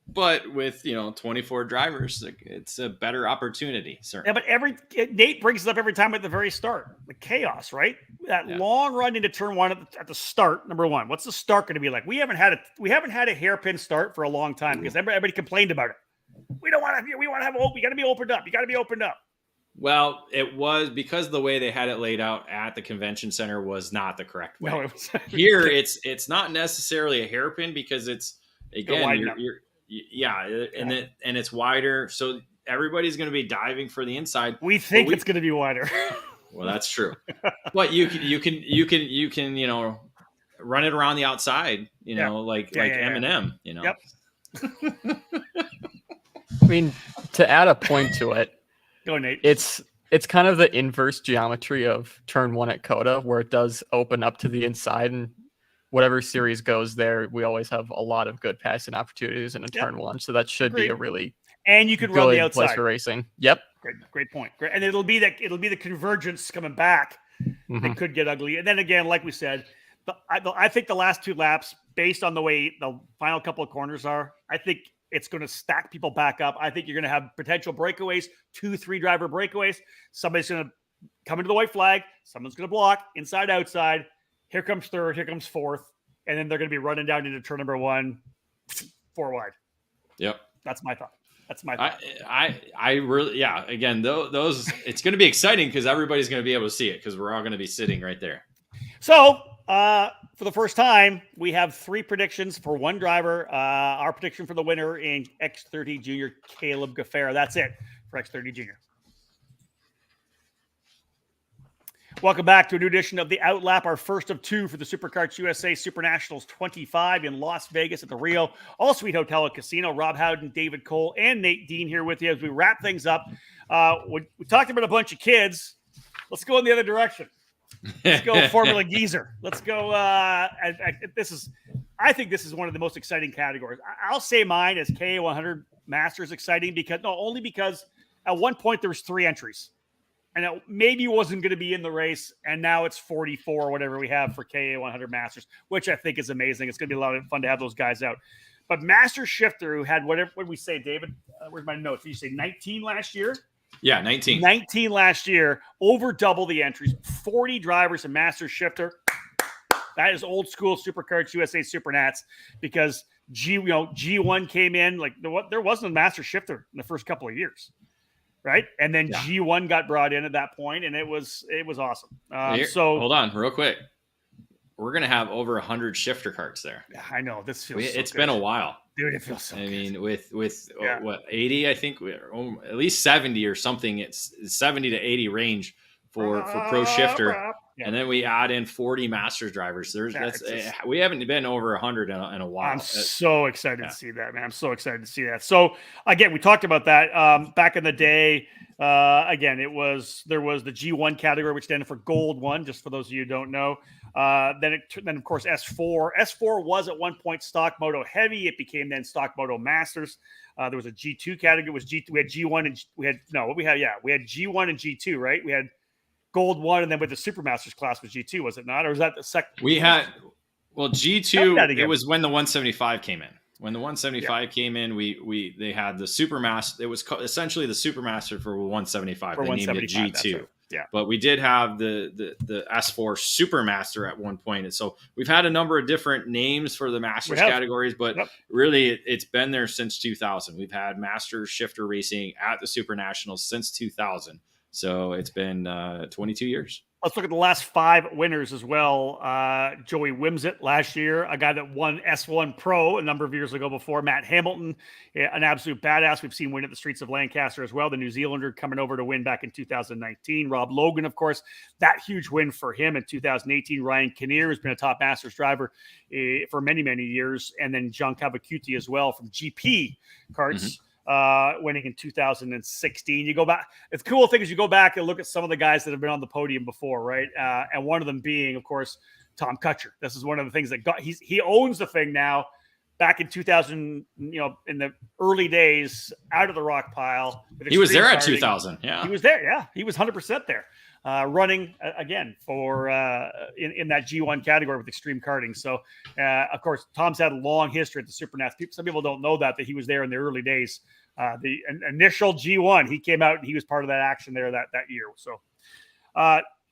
[SPEAKER 2] but with 24 drivers, it's a better opportunity. Certainly.
[SPEAKER 1] Yeah, but Nate brings it up every time at the very start. The chaos, right? That long run into turn 1 at the start. Number 1, what's the start going to be like? We haven't had a hairpin start for a long time because everybody complained about it. We don't want to. We want to have you got to be opened up. You got to be opened up.
[SPEAKER 2] Well, it was because the way they had it laid out at the convention center was not the correct way.
[SPEAKER 1] No, it was
[SPEAKER 2] here. It's not necessarily a hairpin because it's again and it's wider, so everybody's going to be diving for the inside.
[SPEAKER 1] We think it's going to be wider.
[SPEAKER 2] Well, that's true, but you can run it around the outside, like Eminem,
[SPEAKER 1] Yep.
[SPEAKER 3] I mean, to add a point to it,
[SPEAKER 1] go Nate.
[SPEAKER 3] It's kind of the inverse geometry of turn 1 at COTA, where it does open up to the inside, and whatever series goes there, we always have a lot of good passing opportunities in a turn 1. So that should be a really
[SPEAKER 1] and you could run the outside
[SPEAKER 3] place for racing. Yep.
[SPEAKER 1] Great point. Great. And it'll be the convergence coming back that could get ugly. And then again, like we said, I think the last 2 laps, based on the way the final couple of corners are, I think it's going to stack people back up. I think you're going to have potential breakaways, 2-3 driver breakaways. Somebody's going to come into the white flag. Someone's going to block inside, outside. Here comes 3rd. Here comes 4th. And then they're going to be running down into turn number 1, 4 wide.
[SPEAKER 2] Yep.
[SPEAKER 1] That's my thought. That's my thought.
[SPEAKER 2] I really, yeah. Again, those it's going to be exciting because everybody's going to be able to see it because we're all going to be sitting right there.
[SPEAKER 1] So, for the first time, we have 3 predictions for one driver. Our prediction for the winner in X30 Junior, Caleb Gaffera. That's it for X30 Junior. Welcome back to a new edition of the OutLap, our first of 2 for the Superkarts USA SuperNationals 25 in Las Vegas at the Rio All-Suite Hotel Casino. Rob Howden, David Cole, and Nate Dean here with you as we wrap things up. We talked about a bunch of kids. Let's go in the other direction. Let's go Formula Geezer. Let's go. I think this is one of the most exciting categories. I'll say mine as KA100 Masters exciting only because at one point there was 3 entries. And it maybe wasn't going to be in the race, and now it's 44 or whatever we have for KA100 Masters, which I think is amazing. It's going to be a lot of fun to have those guys out. But Master Shifter, who had what did we say, David? Where's my notes? Did you say 19 last year?
[SPEAKER 2] Yeah, 19.
[SPEAKER 1] 19 last year, over double the entries, 40 drivers in Master Shifter. That is old school Superkarts USA Supernats because G1 came in like there wasn't a Master Shifter in the first couple of years. Right. And then G1 got brought in at that point, and it was awesome. So
[SPEAKER 2] hold on real quick. We're going to have over 100 shifter carts there.
[SPEAKER 1] I know this feels
[SPEAKER 2] it's been a while.
[SPEAKER 1] Dude, it feels so good.
[SPEAKER 2] mean, with 80, I think at least 70 or something. It's 70 to 80 range for pro shifter. Yeah. And then we add in 40 Masters drivers. We haven't been over 100 in a while.
[SPEAKER 1] I'm so excited to see that, man. I'm so excited to see that. So again, we talked about that back in the day. Again, there was the G1 category, which stands for Gold 1, just for those of you who don't know. Then of course S4. S4 was at one point Stock Moto Heavy. It became then Stock Moto Masters. There was a G2 category. We had G1 and we had G1 and G2, right? We had Gold 1, and then with the Supermasters class was G2, was it not? Or was that the second?
[SPEAKER 2] We had G2. It was when the 175 came in. When the 175 came in, they had the Supermaster. It was essentially the Supermaster for 175. They named it G2. Right. Yeah, but we did have the S4 Supermaster at one point, and so we've had a number of different names for the Masters categories. But really, it's been there since 2000. We've had Masters Shifter Racing at the SuperNationals since 2000. So it's been 22 years.
[SPEAKER 1] Let's look at the last 5 winners as well. Joey Wimsett last year, a guy that won S1 Pro a number of years ago before. Matt Hamilton, an absolute badass. We've seen win at the streets of Lancaster as well. The New Zealander coming over to win back in 2019. Rob Logan, of course, that huge win for him in 2018. Ryan Kinnear has been a top Masters driver for many, many years. And then John Cavacuti as well from GP Karts. Mm-hmm. Winning in 2016. You go back. The cool thing is you go back and look at some of the guys that have been on the podium before, right? And one of them being, of course, Tom Kutcher. This is one of the things that he owns the thing now. Back in 2000, in the early days, out of the rock pile.
[SPEAKER 2] He was there at 2000. Yeah,
[SPEAKER 1] he was there. Yeah, he was 100% there. Running again for in that G1 category with extreme karting. So, of course, Tom's had a long history at the Supernats. Some people don't know that he was there in the early days. The initial G1, he came out and he was part of that action there that year. So,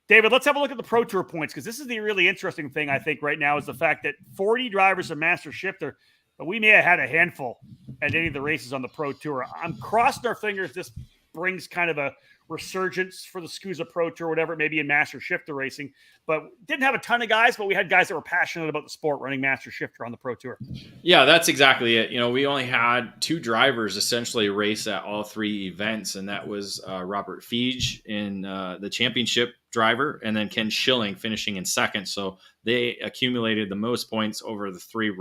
[SPEAKER 1] David, let's have a look at the Pro Tour points because this is the really interesting thing I think right now is the fact that 40 drivers of Master Shifter, but we may have had a handful at any of the races on the Pro Tour. I'm crossing our fingers this brings kind of a resurgence for the SKUSA Pro Tour, whatever it may be in Master Shifter racing, but didn't have a ton of guys, but we had guys that were passionate about the sport running Master Shifter on the Pro Tour.
[SPEAKER 2] Yeah, that's exactly it. We only had 2 drivers essentially race at all 3 events, and that was Robert Feige in the championship driver, and then Ken Schilling finishing in second. So they accumulated the most points over the 3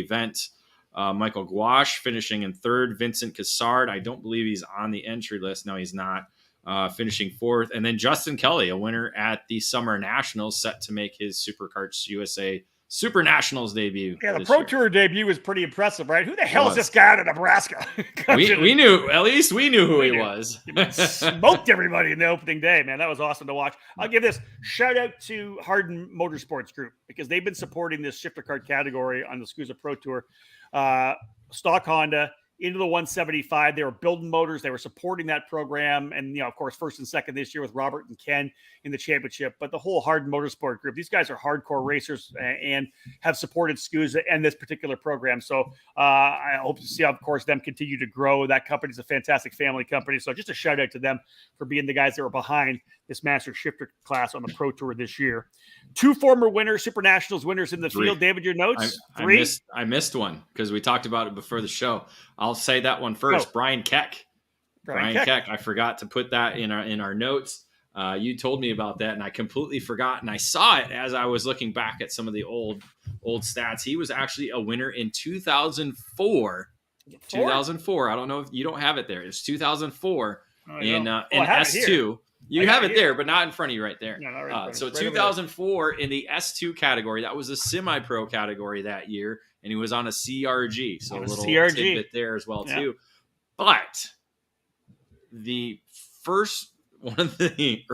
[SPEAKER 2] events. Michael Gouache finishing in third. Vincent Cassard, I don't believe he's on the entry list. No, he's not. Finishing fourth. And then Justin Kelly, a winner at the Summer Nationals, set to make his Superkarts USA SuperNationals debut.
[SPEAKER 1] Yeah, the Pro Tour debut was pretty impressive, right? Who the hell is this guy out of Nebraska?
[SPEAKER 2] we knew, at least we knew who he was.
[SPEAKER 1] Smoked everybody in the opening day, man. That was awesome to watch. I'll give this shout out to Hardin Motorsports Group because they've been supporting this shifter kart category on the SKUSA Pro Tour. Stock Honda, into the 175. They were building motors. They were supporting that program. And, of course, first and second this year with Robert and Ken in the championship. But the whole Hardin Motorsport group, these guys are hardcore racers and have supported SKUSA and this particular program. So I hope to see, of course, them continue to grow. That company is a fantastic family company. So just a shout out to them for being the guys that were behind this Master Shifter class on the Pro Tour this year. 2 former winners, SuperNationals winners in the field. David, your notes? 3?
[SPEAKER 2] I missed one because we talked about it before the show. I'll say that one first. Brian Keck. Brian Keck. I forgot to put that in our notes. You told me about that, and I completely forgot. And I saw it as I was looking back at some of the old stats. He was actually a winner in 2004. 2004. I don't know if you don't have it there. It's 2004 in S2. You have it there, but not in front of you right there. No, not right so 2004 in the S2 category. That was a semi-pro category that year, and he was on a CRG. So a little tidbit there as well too. But the first one of the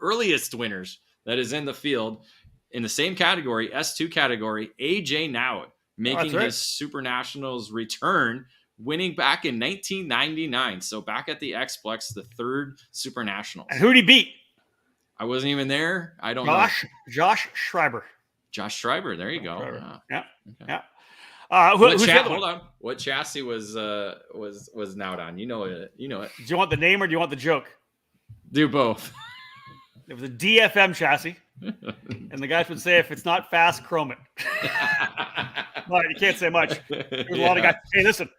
[SPEAKER 2] earliest winners that is in the field in the same category, S2 category, AJ Nowd, making his SuperNationals return, winning back in 1999. So back at the Xplex, the 3rd SuperNationals.
[SPEAKER 1] And who'd he beat?
[SPEAKER 2] I wasn't even there. I don't know.
[SPEAKER 1] Josh Schreiber.
[SPEAKER 2] Josh Schreiber. There you go.
[SPEAKER 1] Yeah.
[SPEAKER 2] Okay. Hold on. What chassis was Nowd on? You know it.
[SPEAKER 1] Do you want the name or do you want the joke?
[SPEAKER 2] Do both.
[SPEAKER 1] It was a DFM chassis. And the guys would say, if it's not fast, chrome it. But you can't say much. There's a lot of guys. Hey, listen.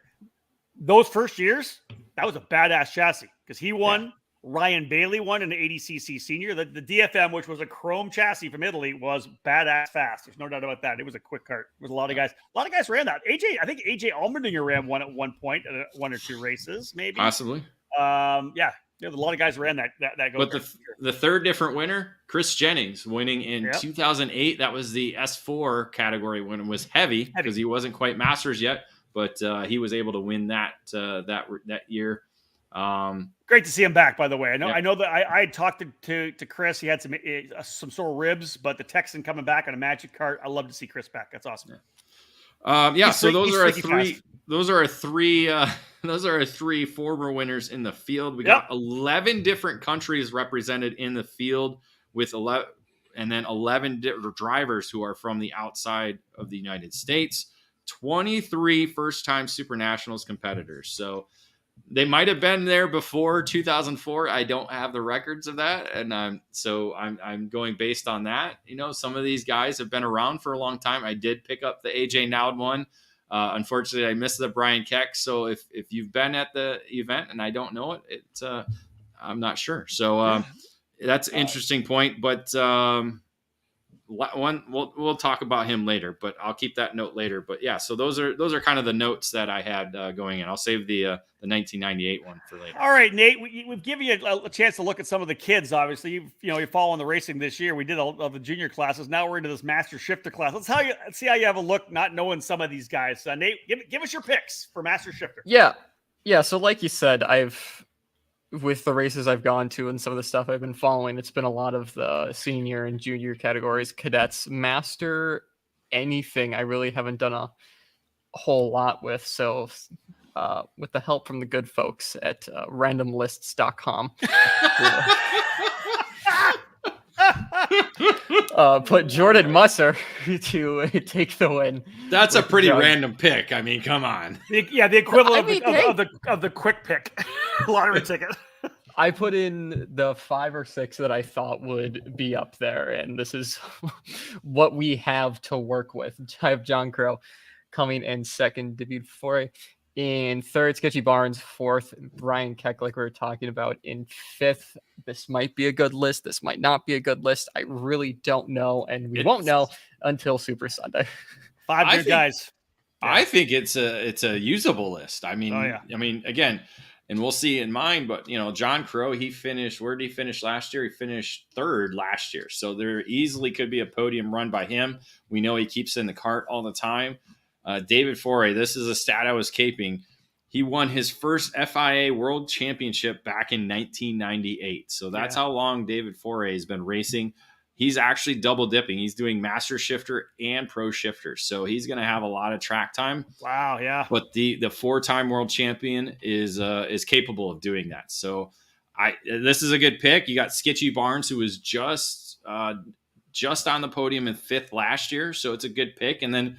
[SPEAKER 1] Those first years, that was a badass chassis because he won. Yeah. Ryan Bailey won in the 80cc senior. The DFM, which was a chrome chassis from Italy, was badass fast. There's no doubt about that. It was a quick kart. There was a lot of guys. A lot of guys ran that. I think AJ Allmendinger ran one at one point, 1 or 2 races, maybe.
[SPEAKER 2] Possibly.
[SPEAKER 1] Yeah. A lot of guys ran that go.
[SPEAKER 2] But the third different winner, Chris Jennings, winning in 2008. That was the S4 category when it was heavy because he wasn't quite masters yet. But he was able to win that year.
[SPEAKER 1] Great to see him back, by the way. I know that I had talked to Chris. He had some sore ribs, but the Texan coming back on a magic cart. I love to see Chris back. That's awesome.
[SPEAKER 2] So those are our three. Those are our 3 former winners in the field. We got 11 different countries represented in the field with 11, and then 11 drivers who are from the outside of the United States. 23 first-time SuperNationals competitors. So they might have been there before 2004. I don't have the records of that, and I'm going based on that. Some of these guys have been around for a long time. I did pick up the AJ Nowd one. Unfortunately, I missed the Brian Keck. So if you've been at the event and I don't know it, I'm not sure. So that's an interesting point, but. We'll talk about him later, but I'll keep that note later. But yeah, so those are kind of the notes that I had going in. I'll save the 1998 one for later.
[SPEAKER 1] All right, Nate, we've given you a chance to look at some of the kids. Obviously, you're following the racing this year. We did all of the junior classes. Now we're into this Master Shifter class. Let's see how you have a look, not knowing some of these guys. Nate, give us your picks for Master Shifter.
[SPEAKER 3] Yeah. So like you said, with the races I've gone to and some of the stuff I've been following, it's been a lot of the senior and junior categories. Cadets, master, anything I really haven't done a whole lot with. So with the help from the good folks at randomlists.com, put Jordan Musser to take the win.
[SPEAKER 2] That's a pretty random pick. I mean, come on.
[SPEAKER 1] The equivalent of the quick pick lottery ticket.
[SPEAKER 3] I put in the 5 or 6 that I thought would be up there, and this is what we have to work with. I have John Crow coming in 2nd, David Foray in 3rd, Sketchy Barnes 4th, Brian Keck, like we were talking about, in 5th. This might be a good list. This might not be a good list. I really don't know, and we won't know until Super Sunday.
[SPEAKER 1] 5 good guys.
[SPEAKER 2] Yeah. I think it's a usable list. I mean, again, and we'll see in mine, but John Crow, where did he finish last year? He finished 3rd last year. So there easily could be a podium run by him. We know he keeps in the cart all the time. David Foray, this is a stat I was caping. He won his first FIA World Championship back in 1998. So that's how long David Foray has been racing. he's actually double dipping. He's doing master shifter and pro shifter. So he's going to have a lot of track time.
[SPEAKER 1] Wow. Yeah.
[SPEAKER 2] But the 4-time world champion is capable of doing that. So this is a good pick. You got Sketchy Barnes, who was just on the podium in 5th last year. So it's a good pick. And then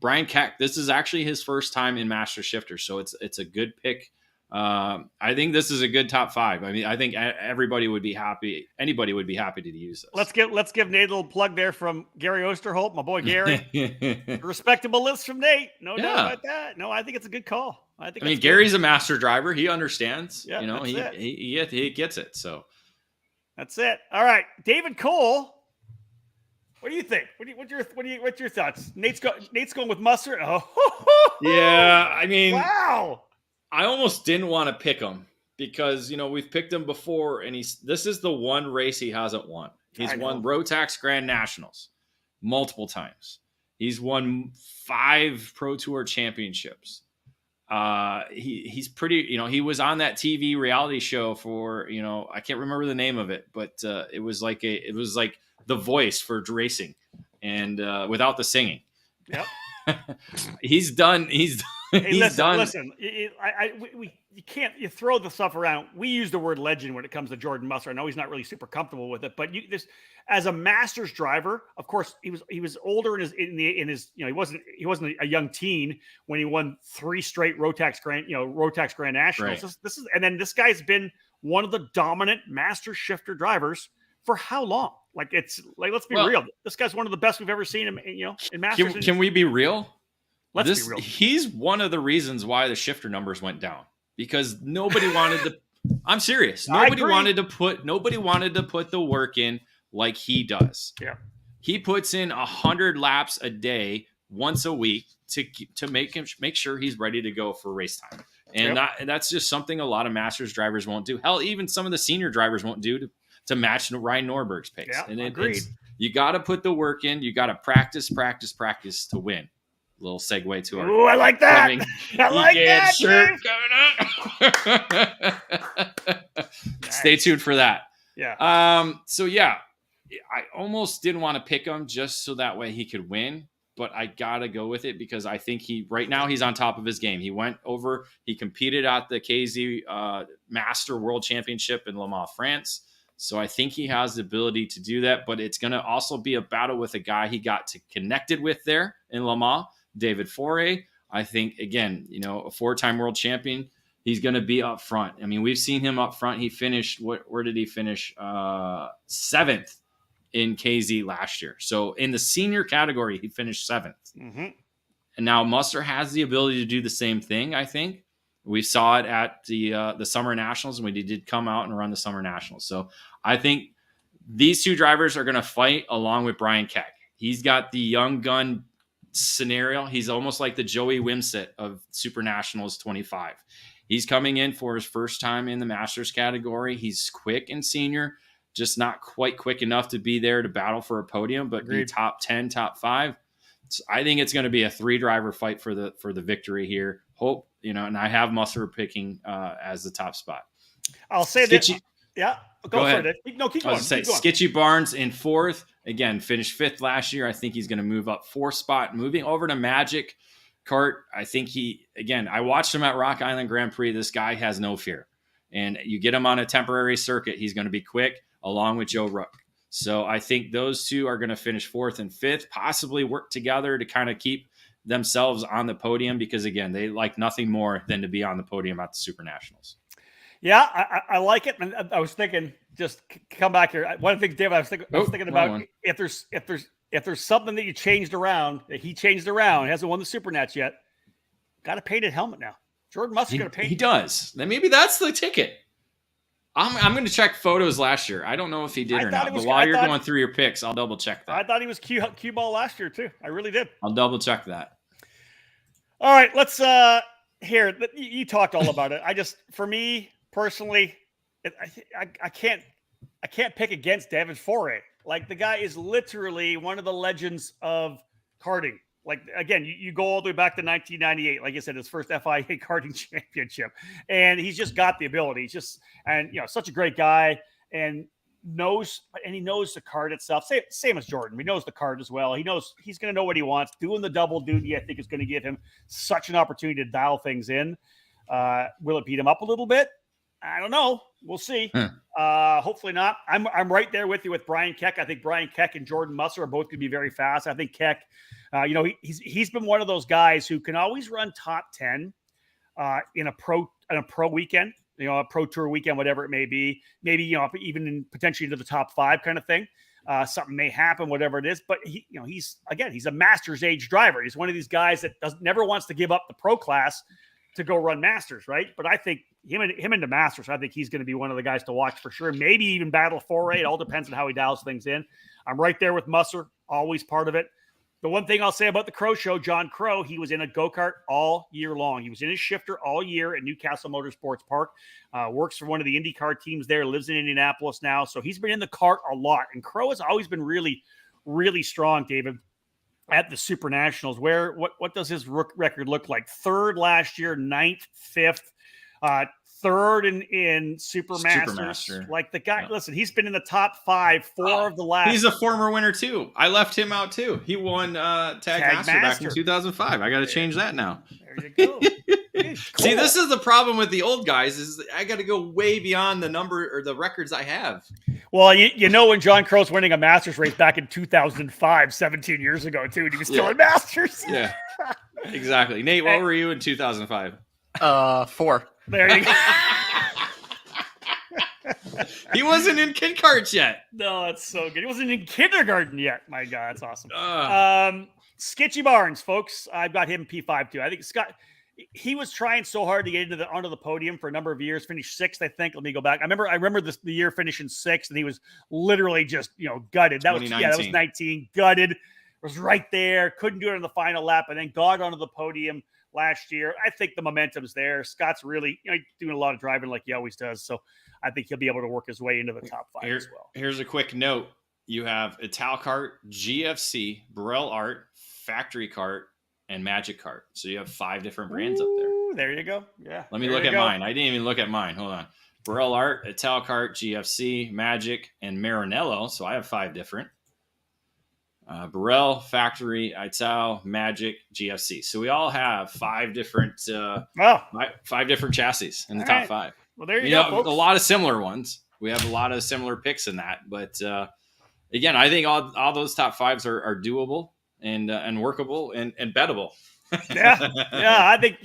[SPEAKER 2] Brian Keck, this is actually his first time in master shifter. So it's a good pick. I think this is a good top 5. I mean, I think everybody would be happy. Anybody would be happy to use this.
[SPEAKER 1] Let's give Nate a little plug there from Gary Osterholt, my boy Gary. Respectable list from Nate. No doubt about that. No, I think it's a good call. I mean,
[SPEAKER 2] Gary's a master driver. He understands.
[SPEAKER 1] Yeah,
[SPEAKER 2] he gets it. So
[SPEAKER 1] that's it. All right, David Cole. What do you think? What's your thoughts? Nate's going with Mustard. Oh,
[SPEAKER 2] yeah. I mean,
[SPEAKER 1] wow.
[SPEAKER 2] I almost didn't want to pick him because, we've picked him before, and this is the one race he hasn't won. He's won Rotax Grand Nationals multiple times. He's won 5 Pro Tour championships. He's pretty, he was on that TV reality show for, I can't remember the name of it, but it was like The Voice for racing, and without the singing.
[SPEAKER 1] Yep.
[SPEAKER 2] He's done.
[SPEAKER 1] Hey, listen. You throw the stuff around. We use the word legend when it comes to Jordan Musser. I know he's not really super comfortable with it, but as a Masters driver, of course, he was older in his he wasn't a young teen when he won 3 straight Rotax Grand Nationals.
[SPEAKER 2] Right.
[SPEAKER 1] And then this guy's been one of the dominant master shifter drivers for how long? Let's be real. This guy's one of the best we've ever seen him, in Masters.
[SPEAKER 2] Can we be real?
[SPEAKER 1] Let's be real.
[SPEAKER 2] He's one of the reasons why the shifter numbers went down, because nobody wanted to. I'm serious. Nobody wanted to put the work in like he does.
[SPEAKER 1] Yeah.
[SPEAKER 2] He puts in 100 laps a day, once a week, to make sure he's ready to go for race time. And that's just something a lot of Masters drivers won't do. Hell, even some of the senior drivers won't do to match Ryan Norberg's pace.
[SPEAKER 1] Yeah,
[SPEAKER 2] and
[SPEAKER 1] agreed.
[SPEAKER 2] You got to put the work in. You got to practice to win. Little segue to our.
[SPEAKER 1] Ooh, I like that. I like that
[SPEAKER 2] shirt coming up. Stay tuned for that.
[SPEAKER 1] Yeah.
[SPEAKER 2] So yeah, I almost didn't want to pick him just so that way he could win, but I gotta go with it because I think right now he's on top of his game. He competed at the KZ Master World Championship in Le Mans, France. So I think he has the ability to do that, but it's going to also be a battle with a guy he got connected with there in Le Mans, David Foray. I think, again, a 4-time world champion, he's going to be up front. I mean, we've seen him up front. He finished, where did he finish? 7th in KZ last year. So in the senior category, he finished 7th.
[SPEAKER 1] Mm-hmm.
[SPEAKER 2] And now Musser has the ability to do the same thing, I think. We saw it at the Summer Nationals, and we did come out and run the Summer Nationals. So I think these 2 drivers are going to fight along with Brian Keck. He's got the young gun scenario. He's almost like the Joey Wimsett of Super Nationals 25. He's coming in for his first time in the Masters category. He's quick and senior, just not quite quick enough to be there to battle for a podium, but be top 10, top 5. So I think it's going to be a 3-driver fight for the victory here. Hope, and I have Musser picking as the top spot.
[SPEAKER 1] I'll say that. Yeah. Go
[SPEAKER 2] ahead.
[SPEAKER 1] For it. No, keep going.
[SPEAKER 2] Sketchy Barnes in 4th. Again, finished 5th last year. I think he's going to move up 4 spot. Moving over to Magic Kart, I think I watched him at Rock Island Grand Prix. This guy has no fear. And you get him on a temporary circuit, he's going to be quick, along with Joe Rook. So I think those 2 are going to finish 4th and 5th, possibly work together to kind of keep themselves on the podium, because, again, they like nothing more than to be on the podium at the Super Nationals.
[SPEAKER 1] Yeah, I like it. And I was thinking, just come back here. One of the things, David, I was thinking about, if there's something that he changed around, hasn't won the Super Nats yet, got a painted helmet now. Jordan Musser's going to paint.
[SPEAKER 2] He does. Then maybe that's the ticket. I'm going to check photos last year. I don't know if he did or not, but while you're going through your picks, I'll double check that.
[SPEAKER 1] I thought he was cue ball last year too. I really did.
[SPEAKER 2] I'll double check that.
[SPEAKER 1] All right, let's here. You talked all about it. For me personally, I can't pick against David Foray. Like, the guy is literally one of the legends of karting. Like, again, you go all the way back to 1998, like you said, his first FIA karting championship, and he's just got the ability. He's just, such a great guy. And knows the card itself. Same as Jordan. He knows the card as well. He knows he's going to know what he wants. Doing the double duty, I think, is going to give him such an opportunity to dial things in. Will it beat him up a little bit? I don't know. We'll see. Hopefully not. I'm right there with you with Brian Keck. I think Brian Keck and Jordan Musser are both going to be very fast. I think Keck, he's been one of those guys who can always run top 10 in a pro weekend, a pro tour weekend, whatever it may be. Maybe even potentially into the top 5 kind of thing. Something may happen, whatever it is. But he's a master's age driver. He's one of these guys that never wants to give up the pro class to go run masters, right? But I think him into masters, I think he's going to be one of the guys to watch for sure. Maybe even battle 4A. It all depends on how he dials things in. I'm right there with Musser, always part of it. The one thing I'll say about the Crow Show, John Crow, he was in a go-kart all year long. He was in his shifter all year at Newcastle Motorsports Park. Works for one of the IndyCar teams there, lives in Indianapolis now. So he's been in the kart a lot. And Crow has always been really, really strong, David, at the SuperNationals. What does his record look like? 3rd last year, 9th, 5th, 3rd in Supermaster. Like the guy, listen, he's been in the top 5, 4 of the last.
[SPEAKER 2] He's a former winner too. I left him out too. He won Tag Master back in 2005. I got to change that now.
[SPEAKER 1] There you go. Cool.
[SPEAKER 2] See, this is the problem with the old guys is I got to go way beyond the number or the records I have.
[SPEAKER 1] Well, when John Crow's winning a Masters race back in 2005, 17 years ago too, and he was still in Masters.
[SPEAKER 2] Yeah, exactly. Nate, what were you in 2005?
[SPEAKER 3] 4.
[SPEAKER 1] There you go.
[SPEAKER 2] He wasn't in kid karts yet.
[SPEAKER 1] No, that's so good. He wasn't in kindergarten yet. My God, that's awesome. Skitchy Barnes, folks. I've got him P5 too. I think Scott. He was trying so hard to get onto the podium for a number of years. Finished 6th, I think. Let me go back. I remember the year finishing 6th, and he was literally just gutted. That was 19. Gutted. Was right there. Couldn't do it on the final lap, and then got onto the podium last year. I think the momentum's there. Scott's really doing a lot of driving like he always does. So I think he'll be able to work his way into the top 5 as well.
[SPEAKER 2] Here's a quick note. You have Italkart, GFC, Burrell Art, Factory Kart, and Magic Kart. So you have 5 different brands up there.
[SPEAKER 1] There you go. Yeah.
[SPEAKER 2] Let me look at mine. I didn't even look at mine. Hold on. Burrell Art, Italkart, GFC, Magic, and Maranello. So I have 5 different. Burrell, Factory, Ital, Magic, GFC. So we all have 5 different 5 different chassis in the top 5.
[SPEAKER 1] Well, there you go, folks.
[SPEAKER 2] A lot of similar ones. We have a lot of similar picks in that. But again, I think all those top 5s are doable and workable and bettable.
[SPEAKER 1] Yeah. I think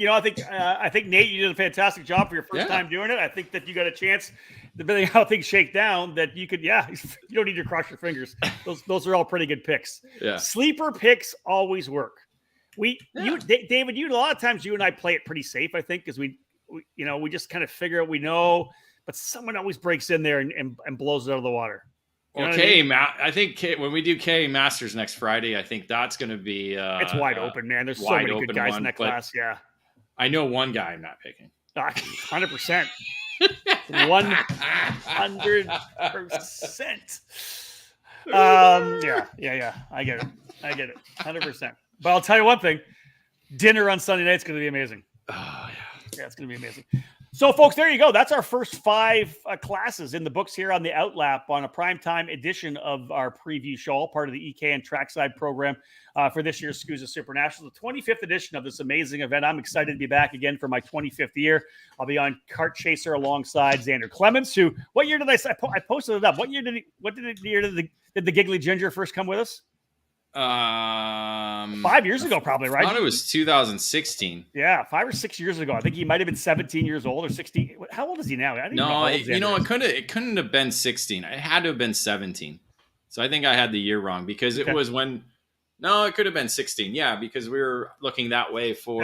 [SPEAKER 1] Nate, you did a fantastic job for your first time doing it. I think that you got a chance, depending on how things shake down, that you could. Yeah, you don't need to cross your fingers. Those are all pretty good picks.
[SPEAKER 2] Yeah,
[SPEAKER 1] sleeper picks always work. David, a lot of times you and I play it pretty safe. I think because we just kind of figure out we know, but someone always breaks in there and blows it out of the water.
[SPEAKER 2] Okay, I think when we do K Masters next Friday, I think that's going to be
[SPEAKER 1] it's wide open, man. There's so many good guys in that class. Yeah,
[SPEAKER 2] I know one guy I'm not picking.
[SPEAKER 1] 100%. 100%. Yeah. I get it. 100%. But I'll tell you one thing: dinner on Sunday night is going to be amazing.
[SPEAKER 2] Oh
[SPEAKER 1] yeah, it's going to be amazing. So, folks, there you go. That's our first 5 classes in the books here on the OutLap on a primetime edition of our preview show, all part of the EK and Trackside program for this year's SKUSA SuperNationals, the 25th edition of this amazing event. I'm excited to be back again for my 25th year. I'll be on Kart Chaser alongside Xander Clements, who, what year did I posted it up. What year did the Giggly Ginger first come with us? 5 years ago, probably, right?
[SPEAKER 2] I thought it was 2016.
[SPEAKER 1] Yeah, 5 or 6 years ago. I think he might have been 17 years old or 16. How old is he now?
[SPEAKER 2] It couldn't have been 16. It had to have been 17. So I think I had the year wrong because it was when. No, it could have been 16. Yeah, because we were looking that way for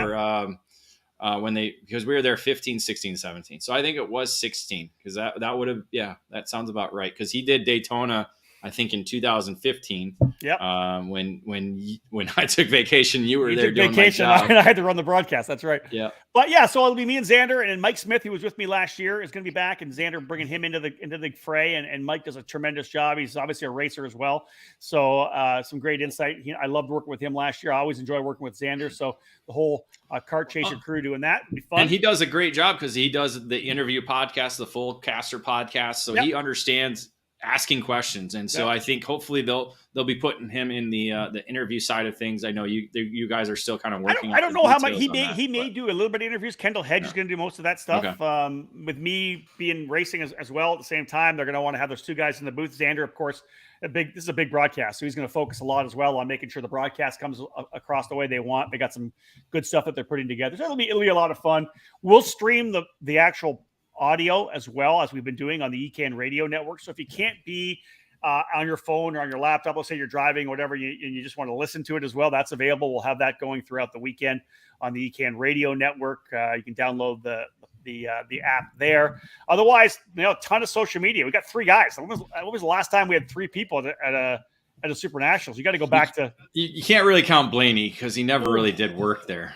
[SPEAKER 2] because we were there 15, 16, 17. So I think it was 16 because that would have that sounds about right because he did Daytona. I think in 2015, when I took vacation, you were there doing vacation. My job.
[SPEAKER 1] I had to run the broadcast. That's right.
[SPEAKER 2] Yeah.
[SPEAKER 1] But so it'll be me and Xander, and Mike Smith, who was with me last year, is going to be back, and Xander bringing him into the fray. And Mike does a tremendous job. He's obviously a racer as well. So some great insight. I loved working with him last year. I always enjoy working with Xander. So the whole Kart Chaser crew doing that would be fun.
[SPEAKER 2] And he does a great job because he does the interview podcast, the full caster podcast. So he understands asking questions. And so I think hopefully they'll be putting him in the interview side of things. I know you guys are still kind of working.
[SPEAKER 1] I don't know how much he may do a little bit of interviews. Kendall Hedge is going to do most of that stuff.
[SPEAKER 2] Okay.
[SPEAKER 1] With me being racing as well at the same time, they're going to want to have those two guys in the booth. Xander, of course, this is a big broadcast, so he's going to focus a lot as well on making sure the broadcast comes across the way they want. They got some good stuff that they're putting together, so it'll be a lot of fun. We'll stream the actual audio as well as we've been doing on the eKarting radio network. So if you can't be on your phone or on your laptop, let's say you're driving or whatever, and you just want to listen to it as well, that's available. We'll have that going throughout the weekend on the eKarting radio network. You can download the app there. Otherwise, a ton of social media. We got 3 guys. When was the last time we had 3 people at a SuperNationals? You got to go back to.
[SPEAKER 2] You can't really count Blaney because he never really did work there.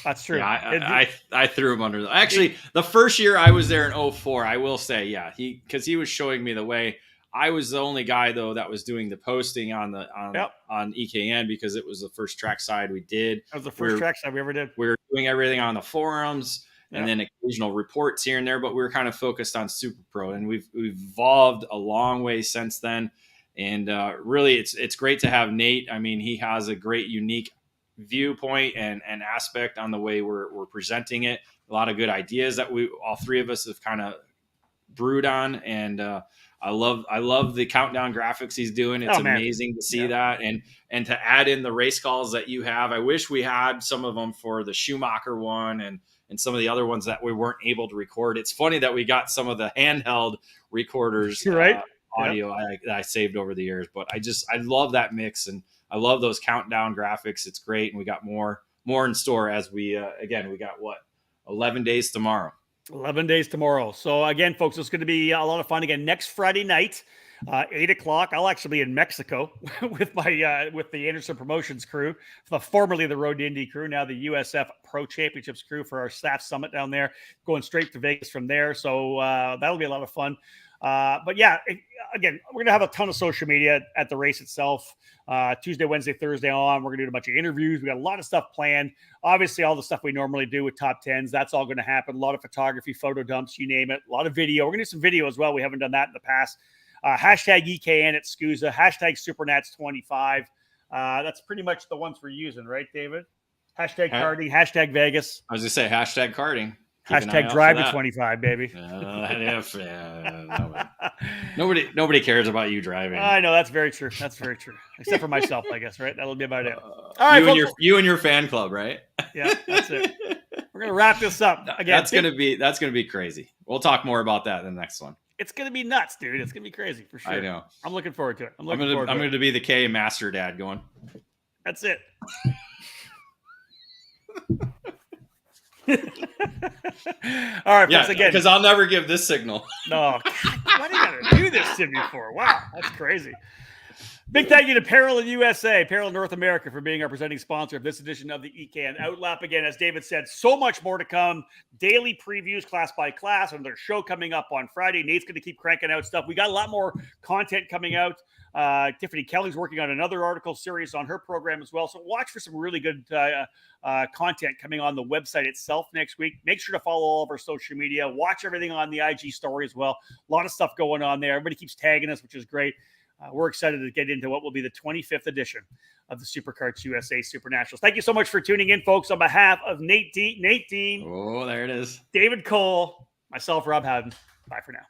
[SPEAKER 1] That's true.
[SPEAKER 2] Yeah, I threw him under. Actually, the first year I was there in 2004, I will say, yeah, because he was showing me the way. I was the only guy though that was doing the posting on EKN because it was the first track side we did.
[SPEAKER 1] That was the first track side we ever did.
[SPEAKER 2] We were doing everything on the forums and then occasional reports here and there, but we were kind of focused on Super Pro, and we've evolved a long way since then. And really, it's great to have Nate. I mean, he has a great, unique viewpoint and aspect on the way we're presenting it. A lot of good ideas that all 3 of us have kind of brewed on, and I love the countdown graphics he's doing. It's amazing to see that, and to add in the race calls that you have. I wish we had some of them for the Schumacher one and some of the other ones that we weren't able to record. It's funny that we got some of the handheld recorders, audio that I saved over the years, but I love that mix, and I love those countdown graphics. It's great, and we got more in store as we we got 11 days tomorrow.
[SPEAKER 1] 11 days tomorrow. So again, folks, it's going to be a lot of fun. Again, next Friday night, 8:00. I'll actually be in Mexico with the Anderson Promotions crew, formerly the Road to Indy crew, now the USF Pro Championships crew for our staff summit down there, going straight to Vegas from there. So that'll be a lot of fun. But yeah, again, we're going to have a ton of social media at the race itself. Tuesday, Wednesday, Thursday on. We're going to do a bunch of interviews. We got a lot of stuff planned. Obviously, all the stuff we normally do with top 10s, that's all going to happen. A lot of photography, photo dumps, you name it. A lot of video. We're going to do some video as well. We haven't done that in the past. Hashtag EKN at SKUSA. Hashtag SuperNats25. That's pretty much the ones we're using, right, David? Hashtag karting. Hashtag Vegas.
[SPEAKER 2] I was going to say hashtag karting.
[SPEAKER 1] Hashtag drive to 25, baby.
[SPEAKER 2] Nobody cares about you driving.
[SPEAKER 1] I know, that's very true. That's very true. Except for myself, I guess, right? That'll be about it. All right,
[SPEAKER 2] you and your fan club, right?
[SPEAKER 1] Yeah, that's it. We're gonna wrap this up again.
[SPEAKER 2] That's gonna be crazy. We'll talk more about that in the next one.
[SPEAKER 1] It's gonna be nuts, dude. It's gonna be crazy for sure.
[SPEAKER 2] I know.
[SPEAKER 1] I'm looking forward to it. I'm
[SPEAKER 2] gonna be the K master dad going.
[SPEAKER 1] That's it. All right, folks, again,
[SPEAKER 2] because I'll never give this signal.
[SPEAKER 1] No, God, why do you gotta do this to me for? Wow, that's crazy. Big thank you to Parallel USA, Parallel North America, for being our presenting sponsor of this edition of the eKarting OutLap. Again, as David said, so much more to come. Daily previews, class by class, and their show coming up on Friday. Nate's going to keep cranking out stuff. We got a lot more content coming out. Tiffany Kelly's working on another article series on her program as well. So watch for some really good content coming on the website itself next week. Make sure to follow all of our social media. Watch everything on the IG story as well. A lot of stuff going on there. Everybody keeps tagging us, which is great. We're excited to get into what will be the 25th edition of the Superkarts USA SuperNationals. Thank you so much for tuning in, folks. On behalf of Nate Dean,
[SPEAKER 2] oh, there it is,
[SPEAKER 1] David Cole, myself, Rob Howden. Bye for now.